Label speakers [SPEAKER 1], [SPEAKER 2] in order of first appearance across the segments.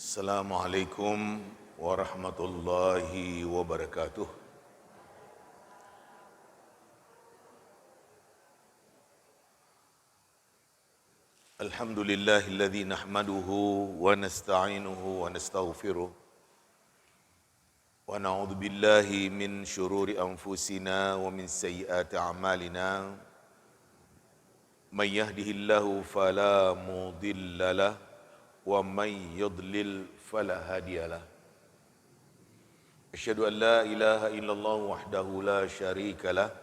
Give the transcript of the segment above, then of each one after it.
[SPEAKER 1] Assalamualaikum warahmatullahi wabarakatuh. Alhamdulillahilladzi nahmaduhu wa nasta'inuhu wa nastaghfiruh wa na'udzu billahi min syururi anfusina wa min sayyiati a'malina. May yahdihillahu fala mudhillalah wa may yudlil fala hadiyalah. Asyhadu an la ilaha illallah wahdahu la syarikalah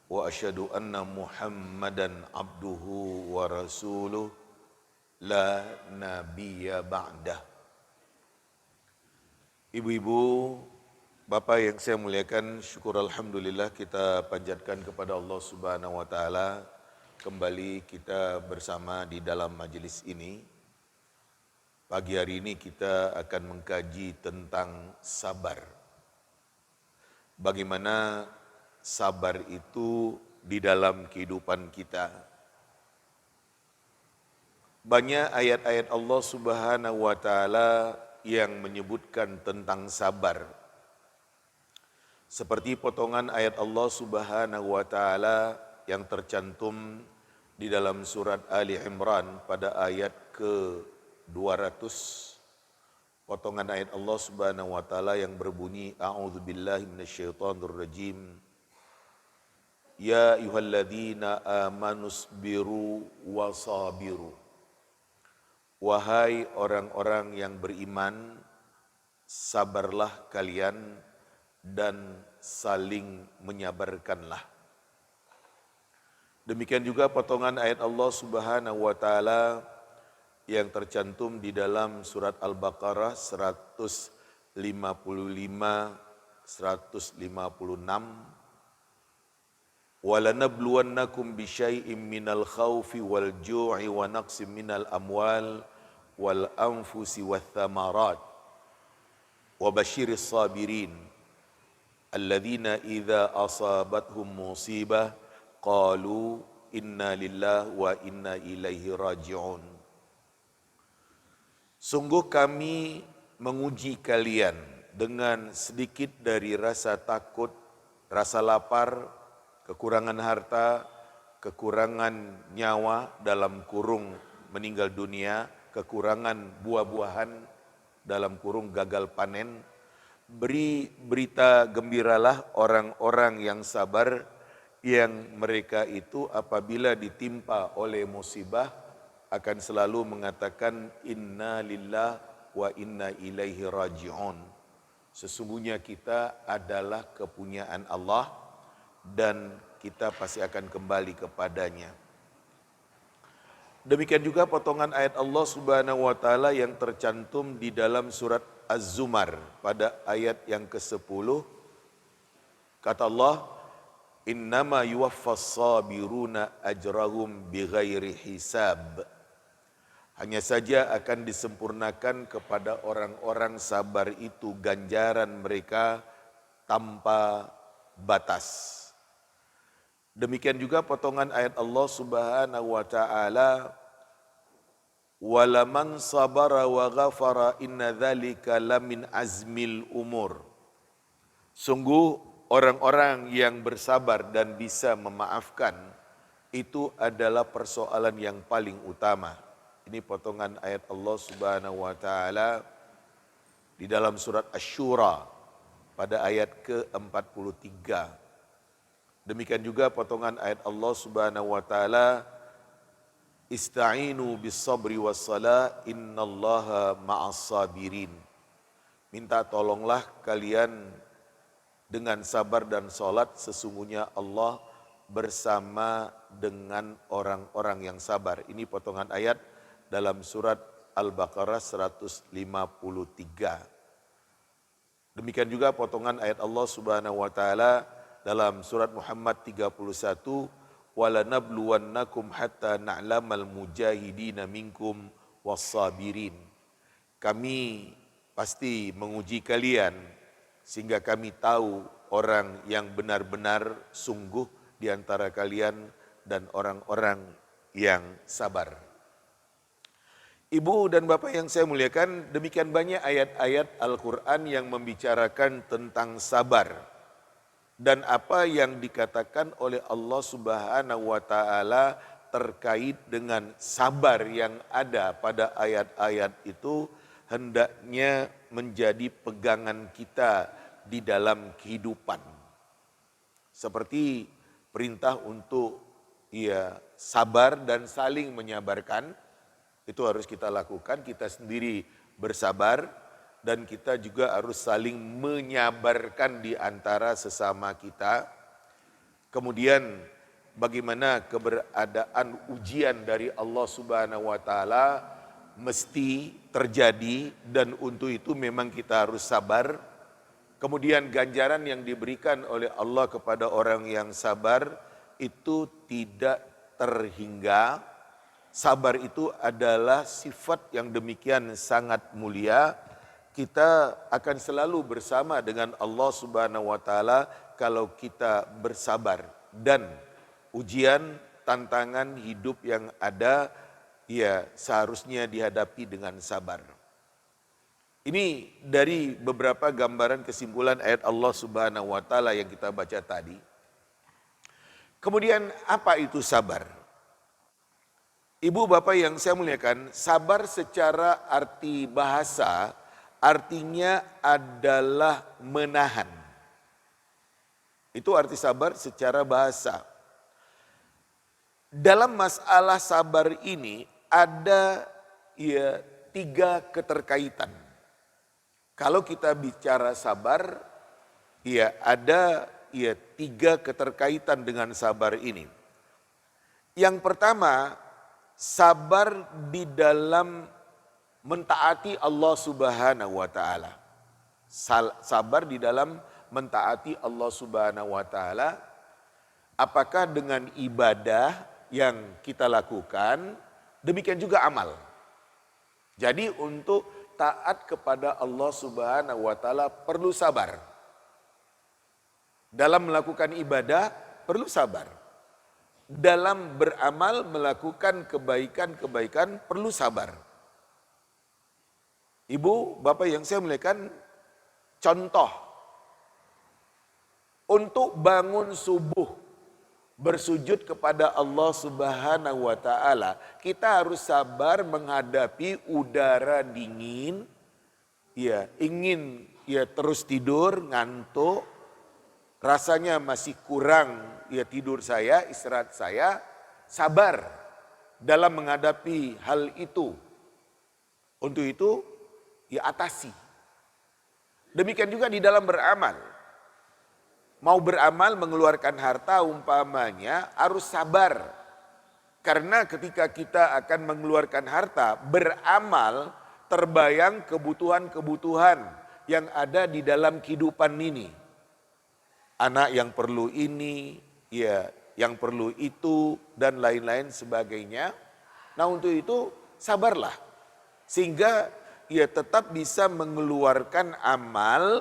[SPEAKER 1] wa asyhadu anna Muhammadan abduhu wa rasuluh la nabiyya ba'dah. Ibu-ibu, bapak yang saya muliakan, syukur alhamdulillah kita panjatkan kepada Allah Subhanahu wa taala. Kembali kita bersama di dalam majelis ini. Pagi hari ini kita akan mengkaji tentang sabar. Bagaimana sabar itu di dalam kehidupan kita. Banyak ayat-ayat Allah Subhanahu wa taala yang menyebutkan tentang sabar. Seperti potongan ayat Allah Subhanahu wa taala yang tercantum di dalam surat Ali Imran pada ayat ke-200. Potongan ayat Allah Subhanahu wa taala yang berbunyi a'udzubillahi minasyaitonirrajim. Ya ayyuhalladzina amanusbiru wasabiru. Wahai orang-orang yang beriman, sabarlah kalian dan saling menyabarkanlah. Demikian juga potongan ayat Allah Subhanahu wa taala yang tercantum di dalam surat Al-Baqarah 155, 156. وَلَنَبْلُوَنَّكُمْ بِشَيْءٍ مِّنَ الْخَوْفِ وَالْجُوعِ وَنَقْصٍ مِّنَ الْأَمْوَالِ وَالْأَنْفُسِ وَالثَّمَرَاتِ وَبَشِّرِ الصَّابِرِينَ الَّذِينَ إِذَا أَصَابَتْهُمْ مُصِيبَةٌ قَالُوا إِنَّا لِلَّهِ وَإِنَّا إِلَيْهِ رَاجِعُونَ. Sungguh kami menguji kalian dengan sedikit dari rasa takut, rasa lapar, kekurangan harta, kekurangan nyawa dalam kurung meninggal dunia, kekurangan buah-buahan dalam kurung gagal panen. Beri berita gembiralah orang-orang yang sabar, yang mereka itu apabila ditimpa oleh musibah akan selalu mengatakan inna lillah wa inna ilaihi raji'un. Sesungguhnya kita adalah kepunyaan Allah dan kita pasti akan kembali kepadanya. Demikian juga potongan ayat Allah Subhanahu wa taala yang tercantum di dalam surat Az-Zumar pada ayat yang ke-10. Kata Allah, innama yuwaffas sabiruna ajrahum bighairi hisab. Hanya saja akan disempurnakan kepada orang-orang sabar itu ganjaran mereka tanpa batas. Demikian juga potongan ayat Allah Subhanahu wa taala, walaman sabara wa ghafara inna dzalika lamin azmil umur. Sungguh orang-orang yang bersabar dan bisa memaafkan itu adalah persoalan yang paling utama. Ini potongan ayat Allah Subhanahu wa taala di dalam surat Asy-Syura pada ayat ke-43. Demikian juga potongan ayat Allah Subhanahu wa taala, ista'inu bis sabri was salah innallaha ma'as sabirin. Minta tolonglah kalian dengan sabar dan salat, sesungguhnya Allah bersama dengan orang-orang yang sabar. Ini potongan ayat dalam surat Al-Baqarah 153. Demikian juga potongan ayat Allah Subhanahu wa taala dalam surat Muhammad 31, walanabluwannakum hatta na'lamal mujahidina minkum wassabirin. Kami pasti menguji kalian sehingga kami tahu orang yang benar-benar sungguh di antara kalian dan orang-orang yang sabar. Ibu dan Bapak yang saya muliakan, demikian banyak ayat-ayat Al-Quran yang membicarakan tentang sabar. Dan apa yang dikatakan oleh Allah Subhanahu wa Ta'ala terkait dengan sabar yang ada pada ayat-ayat itu hendaknya menjadi pegangan kita di dalam kehidupan. Seperti perintah untuk sabar dan saling menyabarkan, itu harus kita lakukan, kita sendiri bersabar dan kita juga harus saling menyabarkan di antara sesama kita. Kemudian bagaimana keberadaan ujian dari Allah Subhanahu wa Ta'ala mesti terjadi dan untuk itu memang kita harus sabar. Kemudian ganjaran yang diberikan oleh Allah kepada orang yang sabar itu tidak terhingga. Sabar itu adalah sifat yang demikian sangat mulia. Kita akan selalu bersama dengan Allah Subhanahu wa Ta'ala kalau kita bersabar. Dan ujian, tantangan hidup yang ada, seharusnya dihadapi dengan sabar. Ini dari beberapa gambaran kesimpulan ayat Allah Subhanahu wa Ta'ala yang kita baca tadi. Kemudian apa itu sabar? Ibu bapak yang saya muliakan, sabar secara arti bahasa artinya adalah menahan. Itu arti sabar secara bahasa. Dalam masalah sabar ini ada 3 keterkaitan. Kalau kita bicara sabar, ada 3 keterkaitan dengan sabar ini. Yang pertama, sabar di dalam mentaati Allah Subhanahu wa Ta'ala. Sabar di dalam mentaati Allah Subhanahu wa Ta'ala. Apakah dengan ibadah yang kita lakukan, demikian juga amal. Jadi untuk taat kepada Allah Subhanahu wa Ta'ala perlu sabar. Dalam melakukan ibadah perlu sabar. Dalam beramal melakukan kebaikan-kebaikan perlu sabar. Ibu, bapak yang saya muliakan, contoh untuk bangun subuh bersujud kepada Allah Subhanahu wa Ta'ala, kita harus sabar menghadapi udara dingin, ingin terus tidur, ngantuk, rasanya masih kurang tidur saya, istirahat saya, sabar dalam menghadapi hal itu. Untuk itu, atasi. Demikian juga di dalam beramal. Mau beramal mengeluarkan harta umpamanya harus sabar. Karena ketika kita akan mengeluarkan harta, beramal terbayang kebutuhan-kebutuhan yang ada di dalam kehidupan ini. Anak yang perlu ini, yang perlu itu, dan lain-lain sebagainya. Nah untuk itu sabarlah. Sehingga tetap bisa mengeluarkan amal,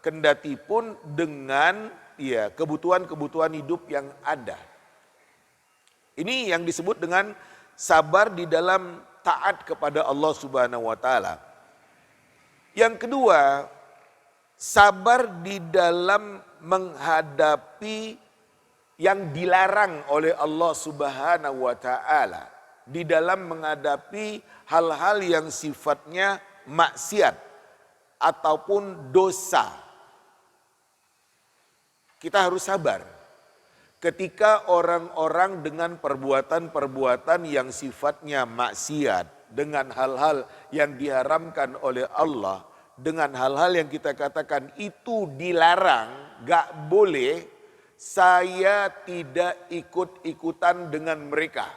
[SPEAKER 1] kendati pun dengan kebutuhan-kebutuhan hidup yang ada. Ini yang disebut dengan sabar di dalam taat kepada Allah Subhanahu wa Ta'ala. Yang kedua, sabar di dalam menghadapi yang dilarang oleh Allah Subhanahu wa Ta'ala, di dalam menghadapi hal-hal yang sifatnya maksiat ataupun dosa. Kita harus sabar ketika orang-orang dengan perbuatan-perbuatan yang sifatnya maksiat, dengan hal-hal yang diharamkan oleh Allah, dengan hal-hal yang kita katakan itu dilarang, gak boleh, saya tidak ikut-ikutan dengan mereka.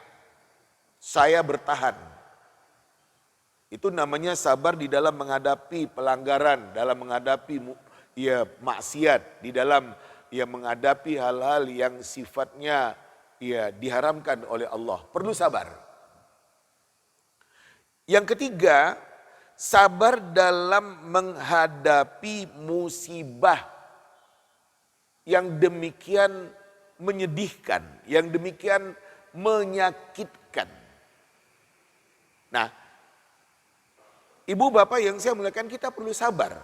[SPEAKER 1] Saya bertahan. Itu namanya sabar di dalam menghadapi pelanggaran, dalam menghadapi maksiat, di dalam menghadapi hal-hal yang sifatnya diharamkan oleh Allah. Perlu sabar. Yang ketiga, sabar dalam menghadapi musibah yang demikian menyedihkan, yang demikian menyakitkan. Nah, Ibu bapak yang saya muliakan, kita perlu sabar.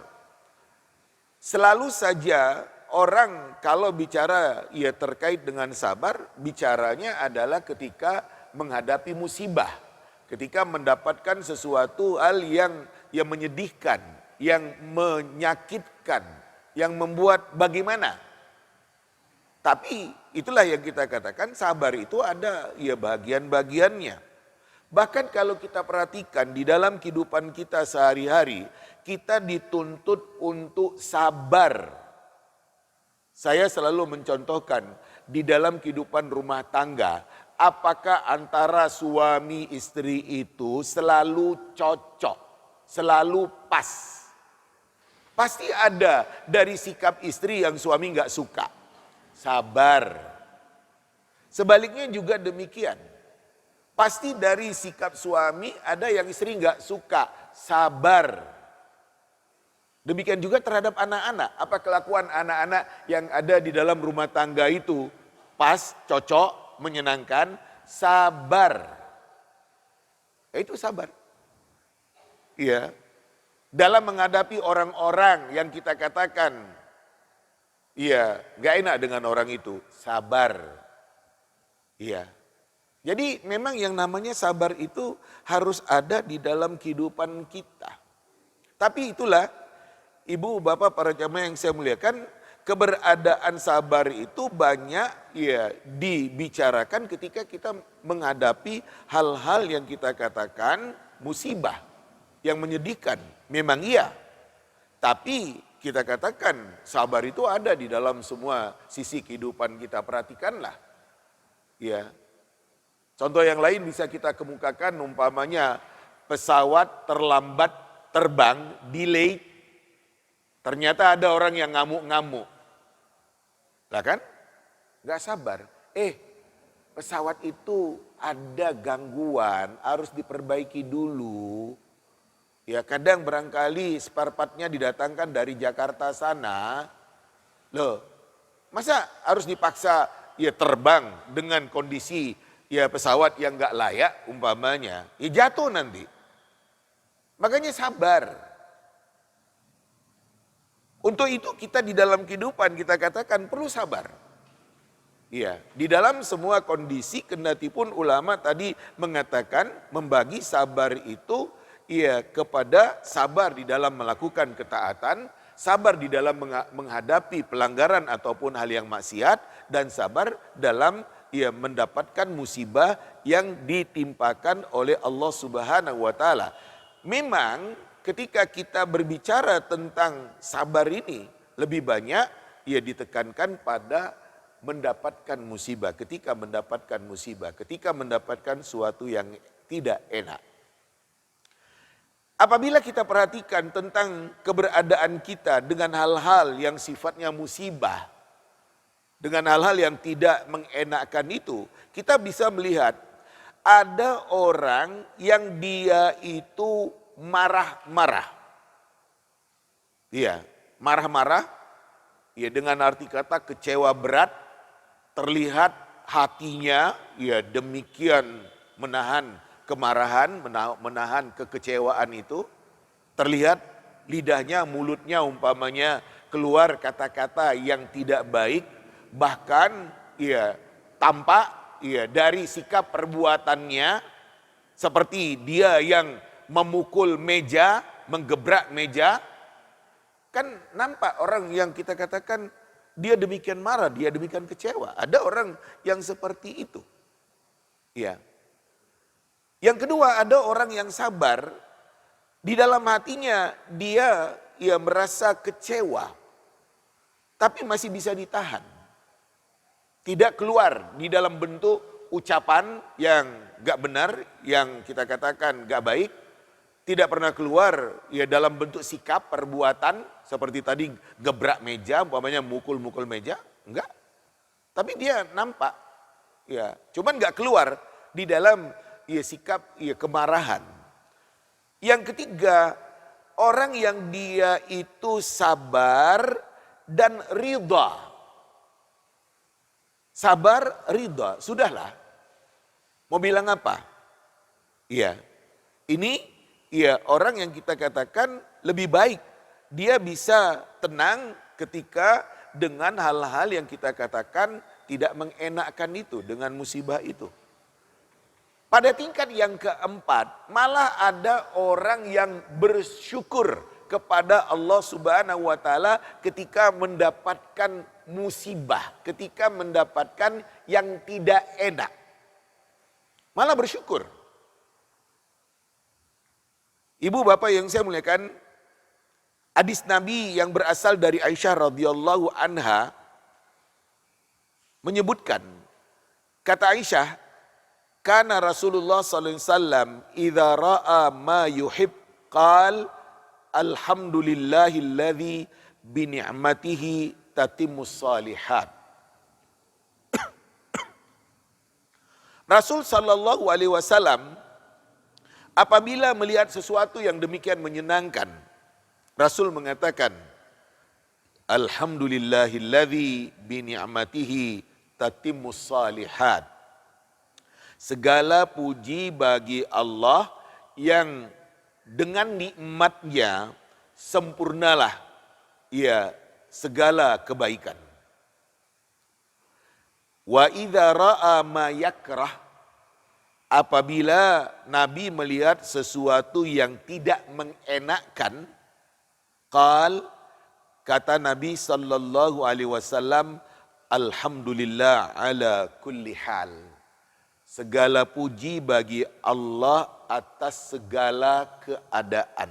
[SPEAKER 1] Selalu saja orang kalau bicara ya terkait dengan sabar, bicaranya adalah ketika menghadapi musibah. Ketika mendapatkan sesuatu hal yang menyedihkan, yang menyakitkan, yang membuat bagaimana. Tapi itulah yang kita katakan sabar itu ada ya bagian-bagiannya. Bahkan kalau kita perhatikan di dalam kehidupan kita sehari-hari, kita dituntut untuk sabar. Saya selalu mencontohkan di dalam kehidupan rumah tangga, apakah antara suami istri itu selalu cocok, selalu pas. Pasti ada dari sikap istri yang suami nggak suka. Sabar. Sebaliknya juga demikian. Pasti dari sikap suami ada yang istri nggak suka, sabar. Demikian juga terhadap anak-anak. Apa kelakuan anak-anak yang ada di dalam rumah tangga itu pas, cocok, menyenangkan, sabar. Itu sabar. Iya. Dalam menghadapi orang-orang yang kita katakan, iya, nggak enak dengan orang itu, sabar. Iya. Jadi memang yang namanya sabar itu harus ada di dalam kehidupan kita. Tapi itulah ibu bapak para jamaah yang saya muliakan, keberadaan sabar itu banyak ya dibicarakan ketika kita menghadapi hal-hal yang kita katakan musibah, yang menyedihkan. Memang iya, tapi kita katakan sabar itu ada di dalam semua sisi kehidupan kita, perhatikanlah. Ya. Contoh yang lain bisa kita kemukakan umpamanya pesawat terlambat terbang, delay. Ternyata ada orang yang ngamuk-ngamuk. Lah kan? Gak sabar. Pesawat itu ada gangguan, harus diperbaiki dulu. Ya kadang barangkali spare part-nya didatangkan dari Jakarta sana. Loh, masa harus dipaksa ya terbang dengan kondisi ya pesawat yang gak layak umpamanya, ya jatuh nanti. Makanya sabar. Untuk itu kita di dalam kehidupan kita katakan perlu sabar. Iya, di dalam semua kondisi kendati pun ulama tadi mengatakan membagi sabar itu ya kepada sabar di dalam melakukan ketaatan, sabar di dalam menghadapi pelanggaran ataupun hal yang maksiat, dan sabar dalam mendapatkan musibah yang ditimpakan oleh Allah Subhanahu wa taala. Memang ketika kita berbicara tentang sabar ini lebih banyak ditekankan pada mendapatkan musibah, ketika mendapatkan suatu yang tidak enak. Apabila kita perhatikan tentang keberadaan kita dengan hal-hal yang sifatnya musibah, dengan hal-hal yang tidak mengenakkan itu, kita bisa melihat ada orang yang dia itu marah-marah. Iya, marah-marah, ya dengan arti kata kecewa berat, terlihat hatinya ya demikian menahan kemarahan, menahan kekecewaan itu, terlihat lidahnya, mulutnya umpamanya keluar kata-kata yang tidak baik, bahkan tampak dari sikap perbuatannya seperti dia yang memukul meja, menggebrak meja. Kan nampak orang yang kita katakan dia demikian marah, dia demikian kecewa. Ada orang yang seperti itu. Ya. Yang kedua, ada orang yang sabar, di dalam hatinya dia merasa kecewa, tapi masih bisa ditahan. Tidak keluar di dalam bentuk ucapan yang gak benar, yang kita katakan gak baik. Tidak pernah keluar dalam bentuk sikap, perbuatan, seperti tadi gebrak meja, umpamanya mukul-mukul meja, enggak. Tapi dia nampak, cuman gak keluar di dalam sikap kemarahan. Yang ketiga, orang yang dia itu sabar dan ridha. Sabar, ridha, sudahlah. Mau bilang apa? Ini ya orang yang kita katakan lebih baik. Dia bisa tenang ketika dengan hal-hal yang kita katakan tidak mengenakkan itu, dengan musibah itu. Pada tingkat yang keempat, malah ada orang yang bersyukur kepada Allah Subhanahu wa taala ketika mendapatkan musibah, ketika mendapatkan yang tidak enak. Malah bersyukur. Ibu bapak yang saya muliakan, hadis Nabi yang berasal dari Aisyah radhiyallahu anha menyebutkan, kata Aisyah, kana Rasulullah sallallahu alaihi wasallam idza ra'a ma yuhib qal alhamdulillahilladzi bi ni'matihi tatimmus shalihat. Rasul sallallahu alaihi wasallam apabila melihat sesuatu yang demikian menyenangkan, Rasul mengatakan, alhamdulillahilladzi bi ni'matihi tatimmus shalihat. Segala puji bagi Allah yang dengan nikmatnya sempurnalah ya segala kebaikan. Wa idza ra'a ma yakrah, apabila Nabi melihat sesuatu yang tidak mengenakkan, kata Nabi sallallahu alaihi wasallam, alhamdulillah ala kulli hal. Segala puji bagi Allah atas segala keadaan.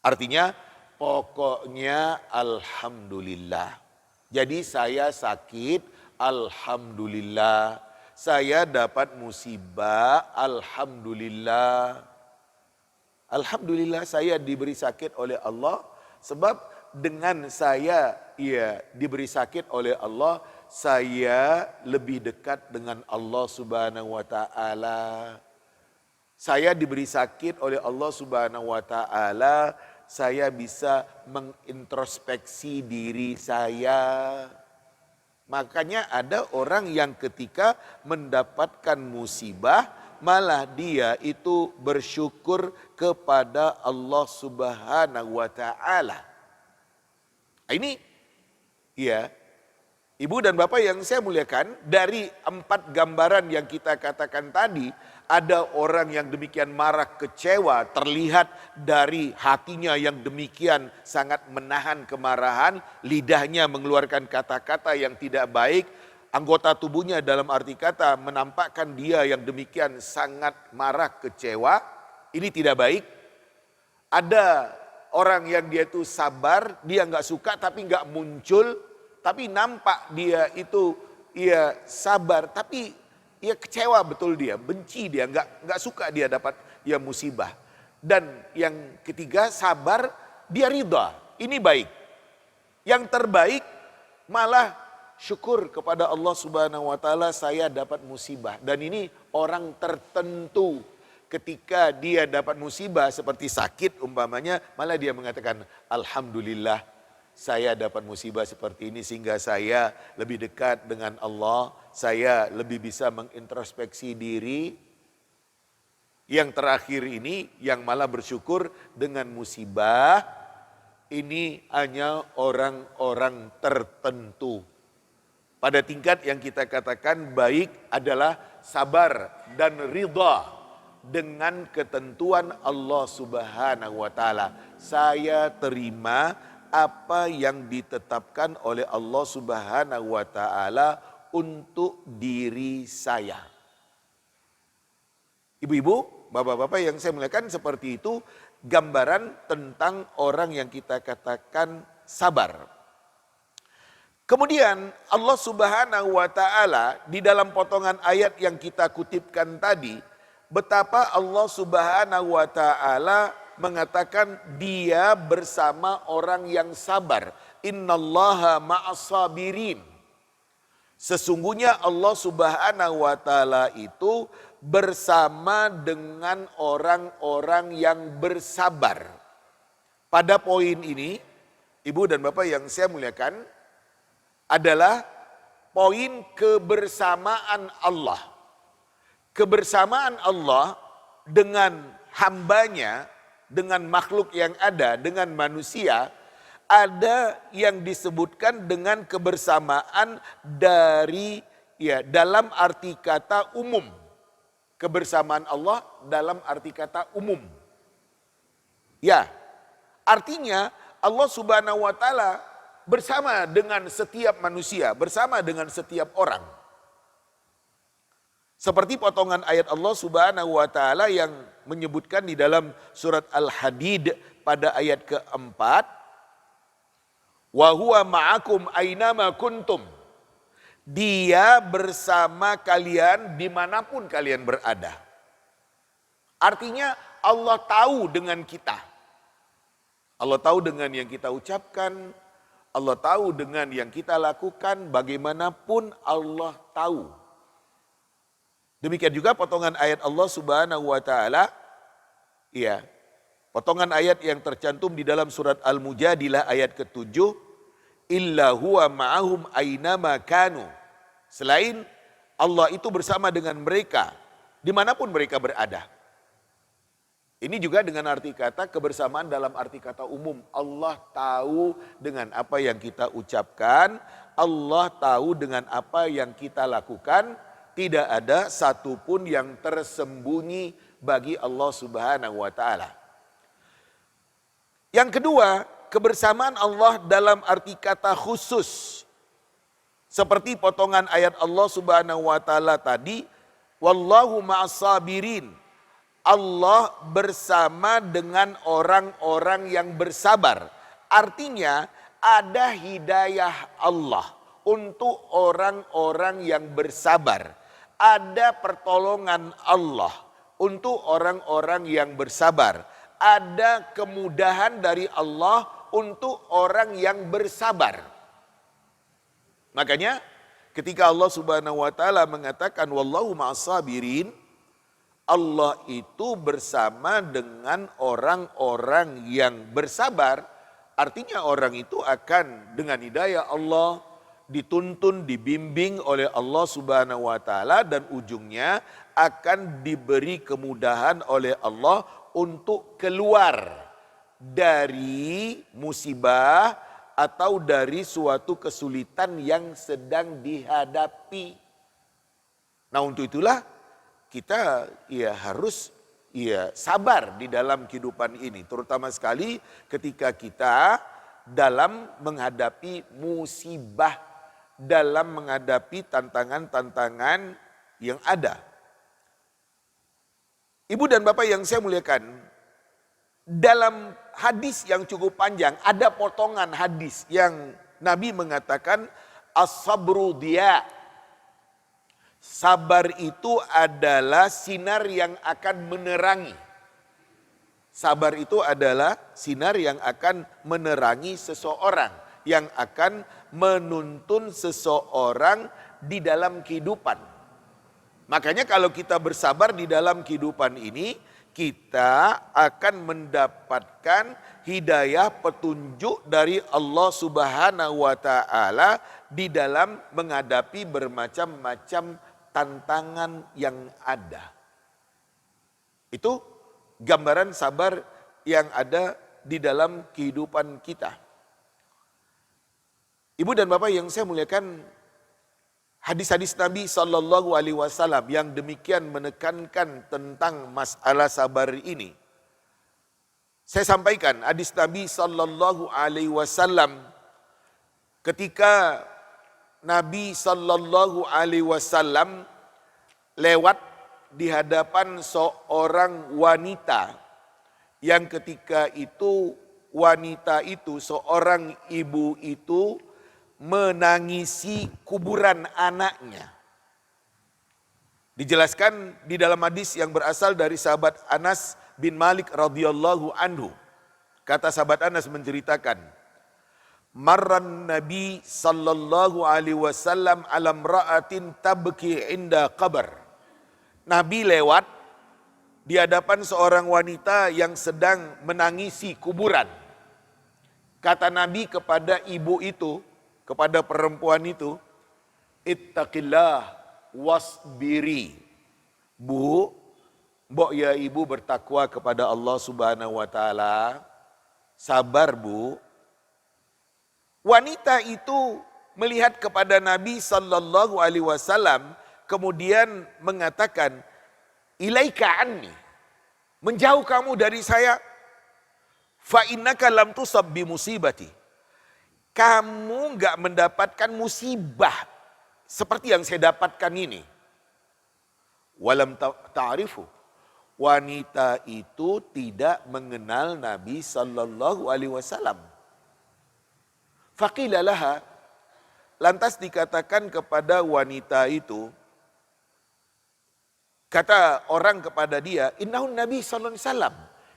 [SPEAKER 1] Artinya pokoknya alhamdulillah. Jadi saya sakit, alhamdulillah. Saya dapat musibah, alhamdulillah. Alhamdulillah saya diberi sakit oleh Allah, sebab dengan saya diberi sakit oleh Allah, saya lebih dekat dengan Allah Subhanahu wa taala. Saya diberi sakit oleh Allah Subhanahu wa taala, saya bisa mengintrospeksi diri saya. Makanya ada orang yang ketika mendapatkan musibah, malah dia itu bersyukur kepada Allah Subhanahu wa taala. Ini Ibu dan Bapak yang saya muliakan, dari 4 gambaran yang kita katakan tadi, ada orang yang demikian marah, kecewa, terlihat dari hatinya yang demikian sangat menahan kemarahan, lidahnya mengeluarkan kata-kata yang tidak baik, anggota tubuhnya dalam arti kata menampakkan dia yang demikian sangat marah, kecewa, ini tidak baik. Ada orang yang dia itu sabar, dia nggak suka tapi nggak muncul, tapi nampak dia itu sabar, tapi kecewa betul dia, benci dia, nggak suka dia dapat musibah. Dan yang ketiga, sabar, dia ridha, ini baik. Yang terbaik malah syukur kepada Allah Subhanahu wa taala, saya dapat musibah. Dan ini orang tertentu, ketika dia dapat musibah seperti sakit umpamanya, malah dia mengatakan alhamdulillah saya dapat musibah seperti ini sehingga saya lebih dekat dengan Allah, saya lebih bisa mengintrospeksi diri. Yang terakhir ini yang malah bersyukur dengan musibah, ini hanya orang-orang tertentu. Pada tingkat yang kita katakan baik adalah sabar dan ridha dengan ketentuan Allah Subhanahu wa taala. Saya terima apa yang ditetapkan oleh Allah Subhanahu wa taala untuk diri saya. Ibu-ibu, bapak-bapak yang saya muliakan, seperti itu gambaran tentang orang yang kita katakan sabar. Kemudian Allah Subhanahu wa taala di dalam potongan ayat yang kita kutipkan tadi, betapa Allah Subhanahu wa taala mengatakan dia bersama orang yang sabar. Innallaha ma'as-sabirin. Sesungguhnya Allah Subhanahu wa taala itu bersama dengan orang-orang yang bersabar. Pada poin ini, Ibu dan Bapak yang saya muliakan, adalah poin kebersamaan Allah. Kebersamaan Allah dengan hambanya dengan makhluk yang ada, dengan manusia, ada yang disebutkan dengan kebersamaan dari dalam arti kata umum. Kebersamaan Allah dalam arti kata umum. Ya, artinya Allah Subhanahu wa taala bersama dengan setiap manusia, bersama dengan setiap orang. Seperti potongan ayat Allah Subhanahu wa taala yang menyebutkan di dalam surat Al-Hadid pada ayat keempat, wa huwa ma'akum ainama kuntum. Dia bersama kalian dimanapun kalian berada. Artinya Allah tahu dengan kita. Allah tahu dengan yang kita ucapkan, Allah tahu dengan yang kita lakukan, bagaimanapun Allah tahu. Demikian juga potongan ayat Allah Subhanahu wa taala, potongan ayat yang tercantum di dalam surat Al-Mujadilah ayat ke-7, illa huwa ma'ahum ainama kanu. Selain Allah itu bersama dengan mereka dimanapun mereka berada. Ini juga dengan arti kata kebersamaan dalam arti kata umum. Allah tahu dengan apa yang kita ucapkan, Allah tahu dengan apa yang kita lakukan. Tidak ada satupun yang tersembunyi bagi Allah Subhanahu wa taala. Yang kedua, kebersamaan Allah dalam arti kata khusus. Seperti potongan ayat Allah Subhanahu wa taala tadi, wallahu ma'as sabirin. Allah bersama dengan orang-orang yang bersabar. Artinya ada hidayah Allah untuk orang-orang yang bersabar. Ada pertolongan Allah untuk orang-orang yang bersabar. Ada kemudahan dari Allah untuk orang yang bersabar. Makanya ketika Allah Subhanahu wa taala mengatakan wallahu ma'as sabirin, Allah itu bersama dengan orang-orang yang bersabar. Artinya orang itu akan dengan hidayah Allah dituntun, dibimbing oleh Allah Subhanahu wa taala dan ujungnya akan diberi kemudahan oleh Allah untuk keluar dari musibah atau dari suatu kesulitan yang sedang dihadapi. Nah, untuk itulah kita harus sabar di dalam kehidupan ini, terutama sekali ketika kita dalam menghadapi musibah, dalam menghadapi tantangan-tantangan yang ada. Ibu dan Bapak yang saya muliakan, dalam hadis yang cukup panjang, ada potongan hadis yang Nabi mengatakan, as-sabru diya. Sabar itu adalah sinar yang akan menerangi. Sabar itu adalah sinar yang akan menerangi seseorang, yang akan menuntun seseorang di dalam kehidupan. Makanya kalau kita bersabar di dalam kehidupan ini, kita akan mendapatkan hidayah petunjuk dari Allah Subhanahu wa taala di dalam menghadapi bermacam-macam tantangan yang ada. Itu gambaran sabar yang ada di dalam kehidupan kita. Ibu dan Bapak yang saya muliakan, hadis-hadis Nabi Sallallahu Alaihi Wasallam yang demikian menekankan tentang masalah sabar ini. Saya sampaikan hadis Nabi Sallallahu Alaihi Wasallam ketika Nabi Sallallahu Alaihi Wasallam lewat di hadapan seorang wanita yang ketika itu wanita itu, seorang ibu itu menangisi kuburan anaknya. Dijelaskan di dalam hadis yang berasal dari sahabat Anas bin Malik radhiyallahu anhu. Kata sahabat Anas menceritakan, marran Nabi sallallahu alaihi wasallam ala imra'atin tabki inda qabr. Nabi lewat di hadapan seorang wanita yang sedang menangisi kuburan. Kata Nabi kepada ibu itu, kepada perempuan itu, ittaqillah wasbiri. Bu, Mbok ya ibu bertakwa kepada Allah Subhanahu wa taala. Sabar Bu. Wanita itu melihat kepada Nabi sallallahu alaihi wasallam kemudian mengatakan, "Ilaika anni." Menjauh kamu dari saya. Fa innaka lam tusab bi musibati. Kamu enggak mendapatkan musibah seperti yang saya dapatkan ini. Walam ta'rifu. Wanita itu tidak mengenal Nabi sallallahu alaihi wasallam. Faqila laha, lantas dikatakan kepada wanita itu, kata orang kepada dia, innahun Nabi sallallahu alaihi wasallam.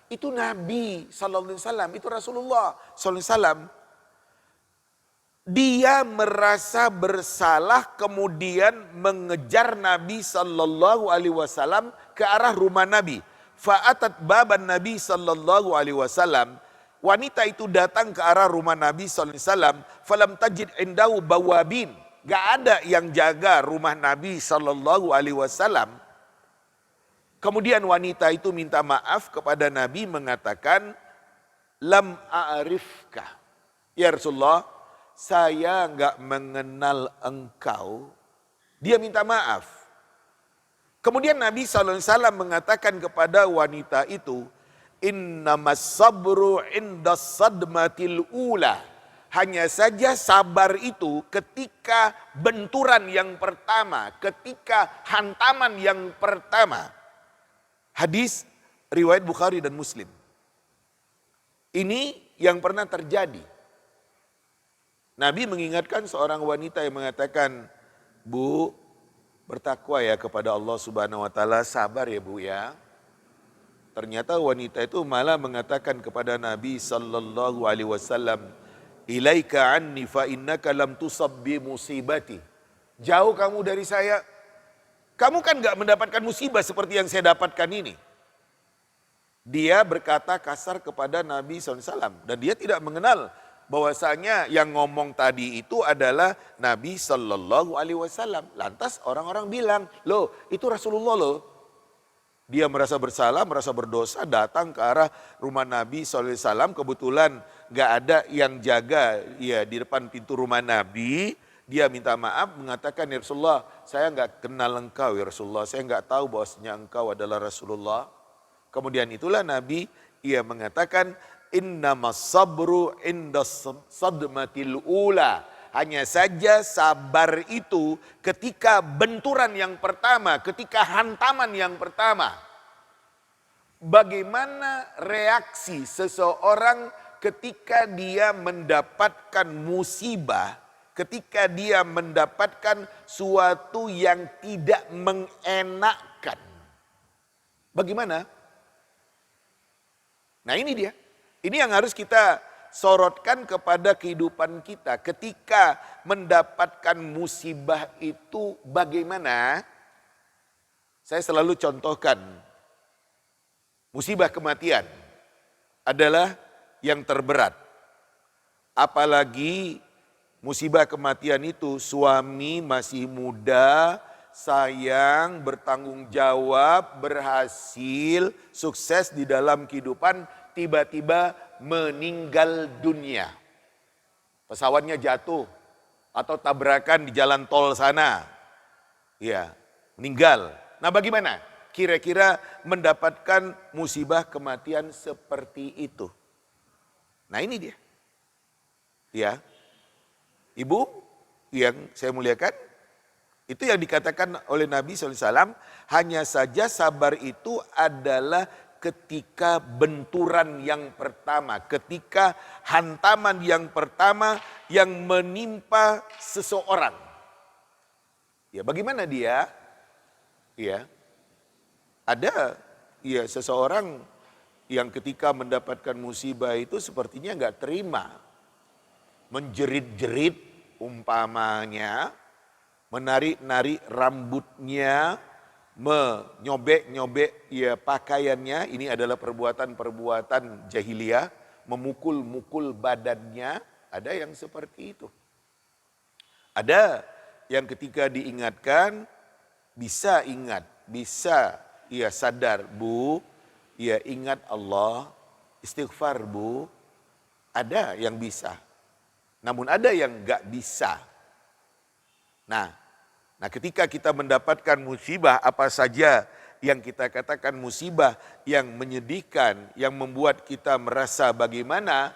[SPEAKER 1] Itu Nabi sallallahu alaihi wasallam, itu Rasulullah sallallahu alaihi wasallam. Dia merasa bersalah kemudian mengejar Nabi sallallahu alaihi wasallam ke arah rumah Nabi. Fa'atat baban Nabi sallallahu alaihi wasallam. Wanita itu datang ke arah rumah Nabi sallallahu alaihi wasallam. Falam tajid indahu bawabin. Gak ada yang jaga rumah Nabi sallallahu alaihi wasallam. Kemudian wanita itu minta maaf kepada Nabi mengatakan, lam a'rifka. Ya Rasulullah, saya enggak mengenal engkau. Dia minta maaf. Kemudian Nabi SAW mengatakan kepada wanita itu, innamas sabru indas sadmatil ula. Hanya saja sabar itu ketika benturan yang pertama, ketika hantaman yang pertama. Hadis riwayat Bukhari dan Muslim. Ini yang pernah terjadi. Nabi mengingatkan seorang wanita yang mengatakan, Bu, bertakwa ya kepada Allah Subhanahu wa taala, sabar ya Bu ya. Ternyata wanita itu malah mengatakan kepada Nabi sallallahu alaihi wasallam, ilaika anni fa innaka lam tusab bi musibati. Jauh kamu dari saya. Kamu kan enggak mendapatkan musibah seperti yang saya dapatkan ini. Dia berkata kasar kepada Nabi SAW dan dia tidak mengenal bahwasanya yang ngomong tadi itu adalah Nabi Sallallahu Alaihi Wasallam. Lantas orang-orang bilang, loh itu Rasulullah loh. Dia merasa bersalah, merasa berdosa, datang ke arah rumah Nabi Sallallahu Alaihi Wasallam. Kebetulan gak ada yang jaga ya di depan pintu rumah Nabi. Dia minta maaf, mengatakan, ya Rasulullah, saya gak kenal engkau ya Rasulullah. Saya gak tahu bahwasanya engkau adalah Rasulullah. Kemudian itulah Nabi, ia mengatakan, innamas sabru indas sadmatil ula. Hanya saja sabar itu ketika benturan yang pertama, ketika hantaman yang pertama. Bagaimana reaksi seseorang ketika dia mendapatkan musibah, ketika dia mendapatkan suatu yang tidak mengenakkan. Bagaimana? Nah ini dia. Ini yang harus kita sorotkan kepada kehidupan kita. Ketika mendapatkan musibah itu bagaimana? Saya selalu contohkan. Musibah kematian adalah yang terberat. Apalagi musibah kematian itu suami masih muda, sayang, bertanggung jawab, berhasil, sukses di dalam kehidupan, tiba-tiba meninggal dunia. Pesawatnya jatuh atau tabrakan di jalan tol sana. Ya, meninggal. Nah bagaimana? Kira-kira mendapatkan musibah kematian seperti itu. Nah ini dia. Ya, Ibu yang saya muliakan, itu yang dikatakan oleh Nabi SAW, hanya saja sabar itu adalah ketika benturan yang pertama, ketika hantaman yang pertama yang menimpa seseorang. Ya, bagaimana dia? Ya, ada ya seseorang yang ketika mendapatkan musibah itu sepertinya enggak terima. Menjerit-jerit umpamanya, menarik-narik rambutnya, menyobek-nyobek ya pakaiannya, ini adalah perbuatan-perbuatan jahiliyah, memukul-mukul badannya, ada yang seperti itu. Ada yang ketika diingatkan bisa ingat, bisa ya sadar Bu, ya ingat Allah, istighfar Bu, ada yang bisa. Namun ada yang enggak bisa. Nah ketika kita mendapatkan musibah apa saja yang kita katakan musibah yang menyedihkan, yang membuat kita merasa bagaimana,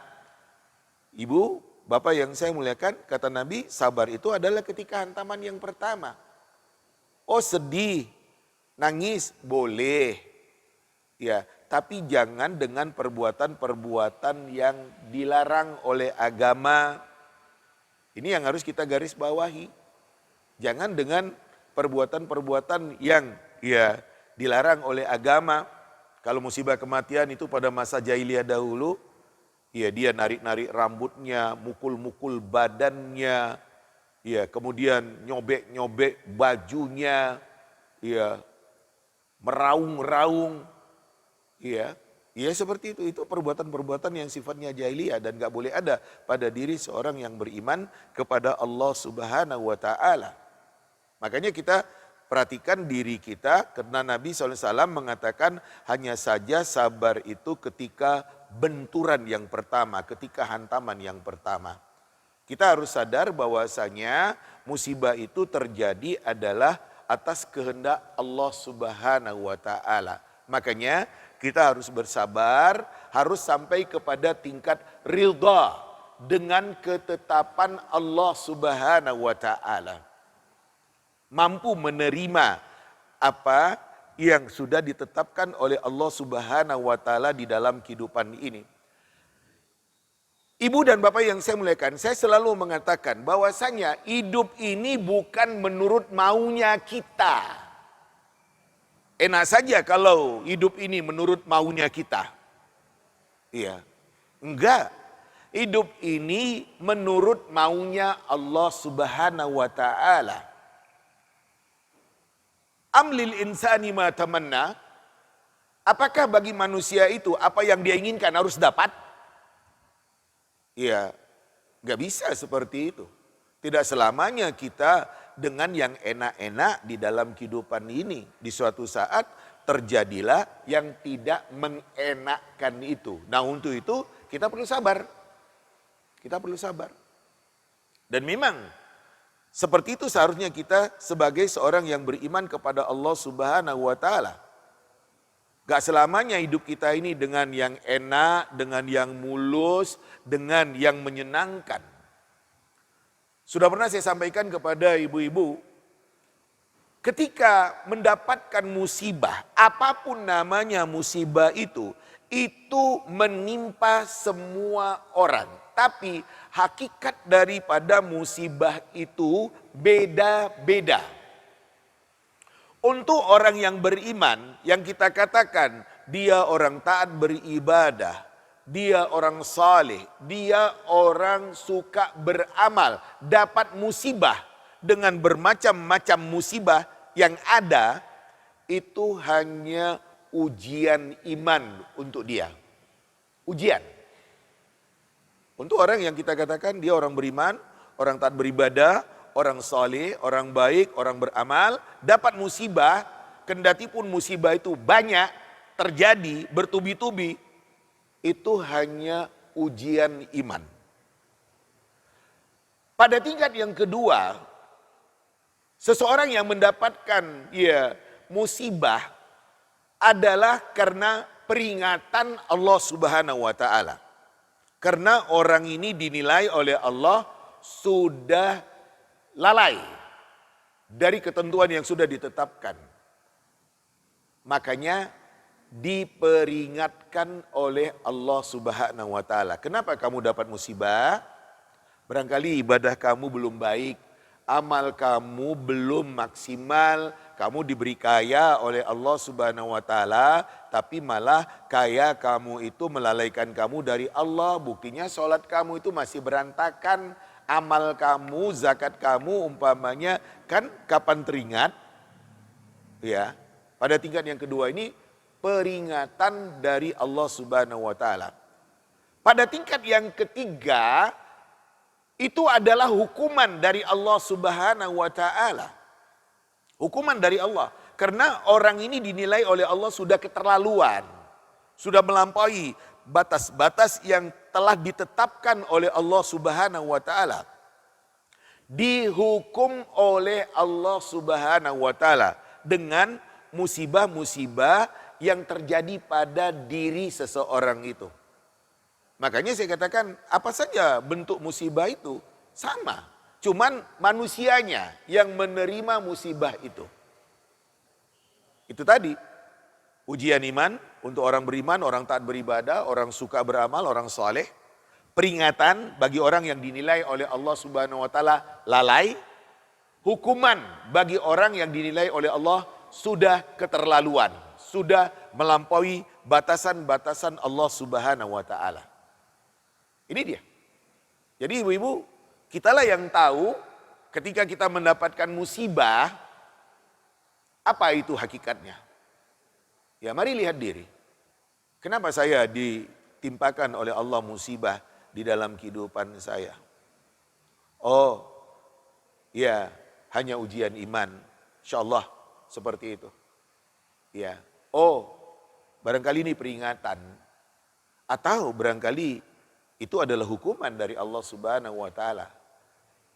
[SPEAKER 1] Ibu, Bapak yang saya muliakan, kata Nabi, sabar itu adalah ketika hantaman yang pertama. Oh sedih, nangis, boleh. Ya, tapi jangan dengan perbuatan-perbuatan yang dilarang oleh agama. Ini yang harus kita garis bawahi. Jangan dengan perbuatan-perbuatan yang ya dilarang oleh agama. Kalau musibah kematian itu pada masa jahiliyah dahulu, ya dia narik-narik rambutnya, mukul-mukul badannya, ya kemudian nyobek-nyobek bajunya, ya meraung-raung, ya seperti itu. Itu perbuatan-perbuatan yang sifatnya jahiliyah dan gak boleh ada pada diri seorang yang beriman kepada Allah Subhanahu wa Ta'ala. Makanya kita perhatikan diri kita, karena Nabi SAW mengatakan hanya saja sabar itu ketika benturan yang pertama, ketika hantaman yang pertama. Kita harus sadar bahwasanya musibah itu terjadi adalah atas kehendak Allah Subhanahu wa Ta'ala. Makanya kita harus bersabar, harus sampai kepada tingkat ridha dengan ketetapan Allah Subhanahu wa Ta'ala. Mampu menerima apa yang sudah ditetapkan oleh Allah Subhanahu wa Ta'ala di dalam kehidupan ini. Ibu dan Bapak yang saya muliakan, saya selalu mengatakan bahwasanya hidup ini bukan menurut maunya kita. Enak saja kalau hidup ini menurut maunya kita. Iya. Enggak. Hidup ini menurut maunya Allah Subhanahu wa Ta'ala. Amlil insani ma tamanna. Apakah bagi manusia itu apa yang dia inginkan harus dapat? Ya, gak bisa seperti itu. Tidak selamanya kita dengan yang enak-enak di dalam kehidupan ini. Di suatu saat terjadilah yang tidak mengenakkan itu. Nah untuk itu kita perlu sabar. Kita perlu sabar. Dan memang seperti itu seharusnya kita sebagai seorang yang beriman kepada Allah Subhanahu wa Ta'ala. Gak selamanya hidup kita ini dengan yang enak, dengan yang mulus, dengan yang menyenangkan. Sudah pernah saya sampaikan kepada ibu-ibu, ketika mendapatkan musibah, apapun namanya musibah itu menimpa semua orang. Tapi hakikat daripada musibah itu beda-beda. Untuk orang yang beriman, yang kita katakan dia orang taat beribadah, dia orang saleh, dia orang suka beramal, dapat musibah dengan bermacam-macam musibah yang ada, itu hanya ujian iman untuk dia. Ujian. Untuk orang yang kita katakan dia orang beriman, orang taat beribadah, orang saleh, orang baik, orang beramal, dapat musibah, kendati pun musibah itu banyak terjadi, bertubi-tubi, itu hanya ujian iman. Pada tingkat yang kedua, seseorang yang mendapatkan musibah adalah karena peringatan Allah Subhanahu wa Ta'ala. Karena orang ini dinilai oleh Allah sudah lalai dari ketentuan yang sudah ditetapkan. Makanya diperingatkan oleh Allah Subhanahu wa Ta'ala. Kenapa kamu dapat musibah? Barangkali ibadah kamu belum baik, amal kamu belum maksimal, kamu diberi kaya oleh Allah Subhanahu wa Ta'ala, tapi malah kaya kamu itu melalaikan kamu dari Allah. Buktinya sholat kamu itu masih berantakan, amal kamu, zakat kamu umpamanya, kan kapan teringat? Ya, pada tingkat yang kedua ini peringatan dari Allah Subhanahu wa Ta'ala. Pada tingkat yang ketiga, itu adalah hukuman dari Allah Subhanahu wa Ta'ala. Hukuman dari Allah. Karena orang ini dinilai oleh Allah sudah keterlaluan. Sudah melampaui batas-batas yang telah ditetapkan oleh Allah Subhanahu wa taala. Dihukum oleh Allah Subhanahu wa taala dengan musibah-musibah yang terjadi pada diri seseorang itu. Makanya saya katakan apa saja bentuk musibah itu sama. Cuman manusianya yang menerima musibah itu. Itu tadi, ujian iman untuk orang beriman, orang taat beribadah, orang suka beramal, orang soleh. Peringatan bagi orang yang dinilai oleh Allah Subhanahu wa taala lalai. Hukuman bagi orang yang dinilai oleh Allah sudah keterlaluan, sudah melampaui batasan-batasan Allah Subhanahu wa taala. Ini dia. Jadi ibu-ibu, kitalah yang tahu ketika kita mendapatkan musibah, apa itu hakikatnya? Ya mari lihat diri. Kenapa saya ditimpakan oleh Allah musibah di dalam kehidupan saya? Oh, ya hanya ujian iman. InsyaAllah seperti itu. Ya, oh barangkali ini peringatan. Atau barangkali itu adalah hukuman dari Allah Subhanahu wa taala.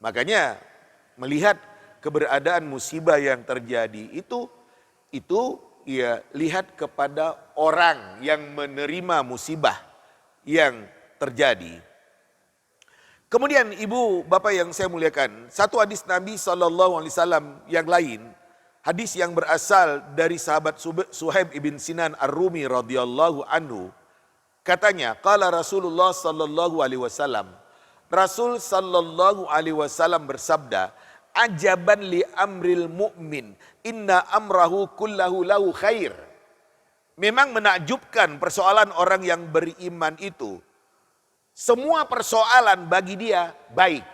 [SPEAKER 1] Makanya melihat keberadaan musibah yang terjadi itu ya lihat kepada orang yang menerima musibah yang terjadi. Kemudian ibu bapak yang saya muliakan, satu hadis Nabi SAW yang lain, hadis yang berasal dari sahabat Suhaib ibn Sinan Ar-Rumi radhiyallahu anhu, katanya, qala Rasulullah sallallahu alaihi wasallam, Rasul sallallahu alaihi wasallam bersabda, ajaban li amril mu'min, inna amrahu kullahu lahu khair. Memang menakjubkan persoalan orang yang beriman itu. Semua persoalan bagi dia baik.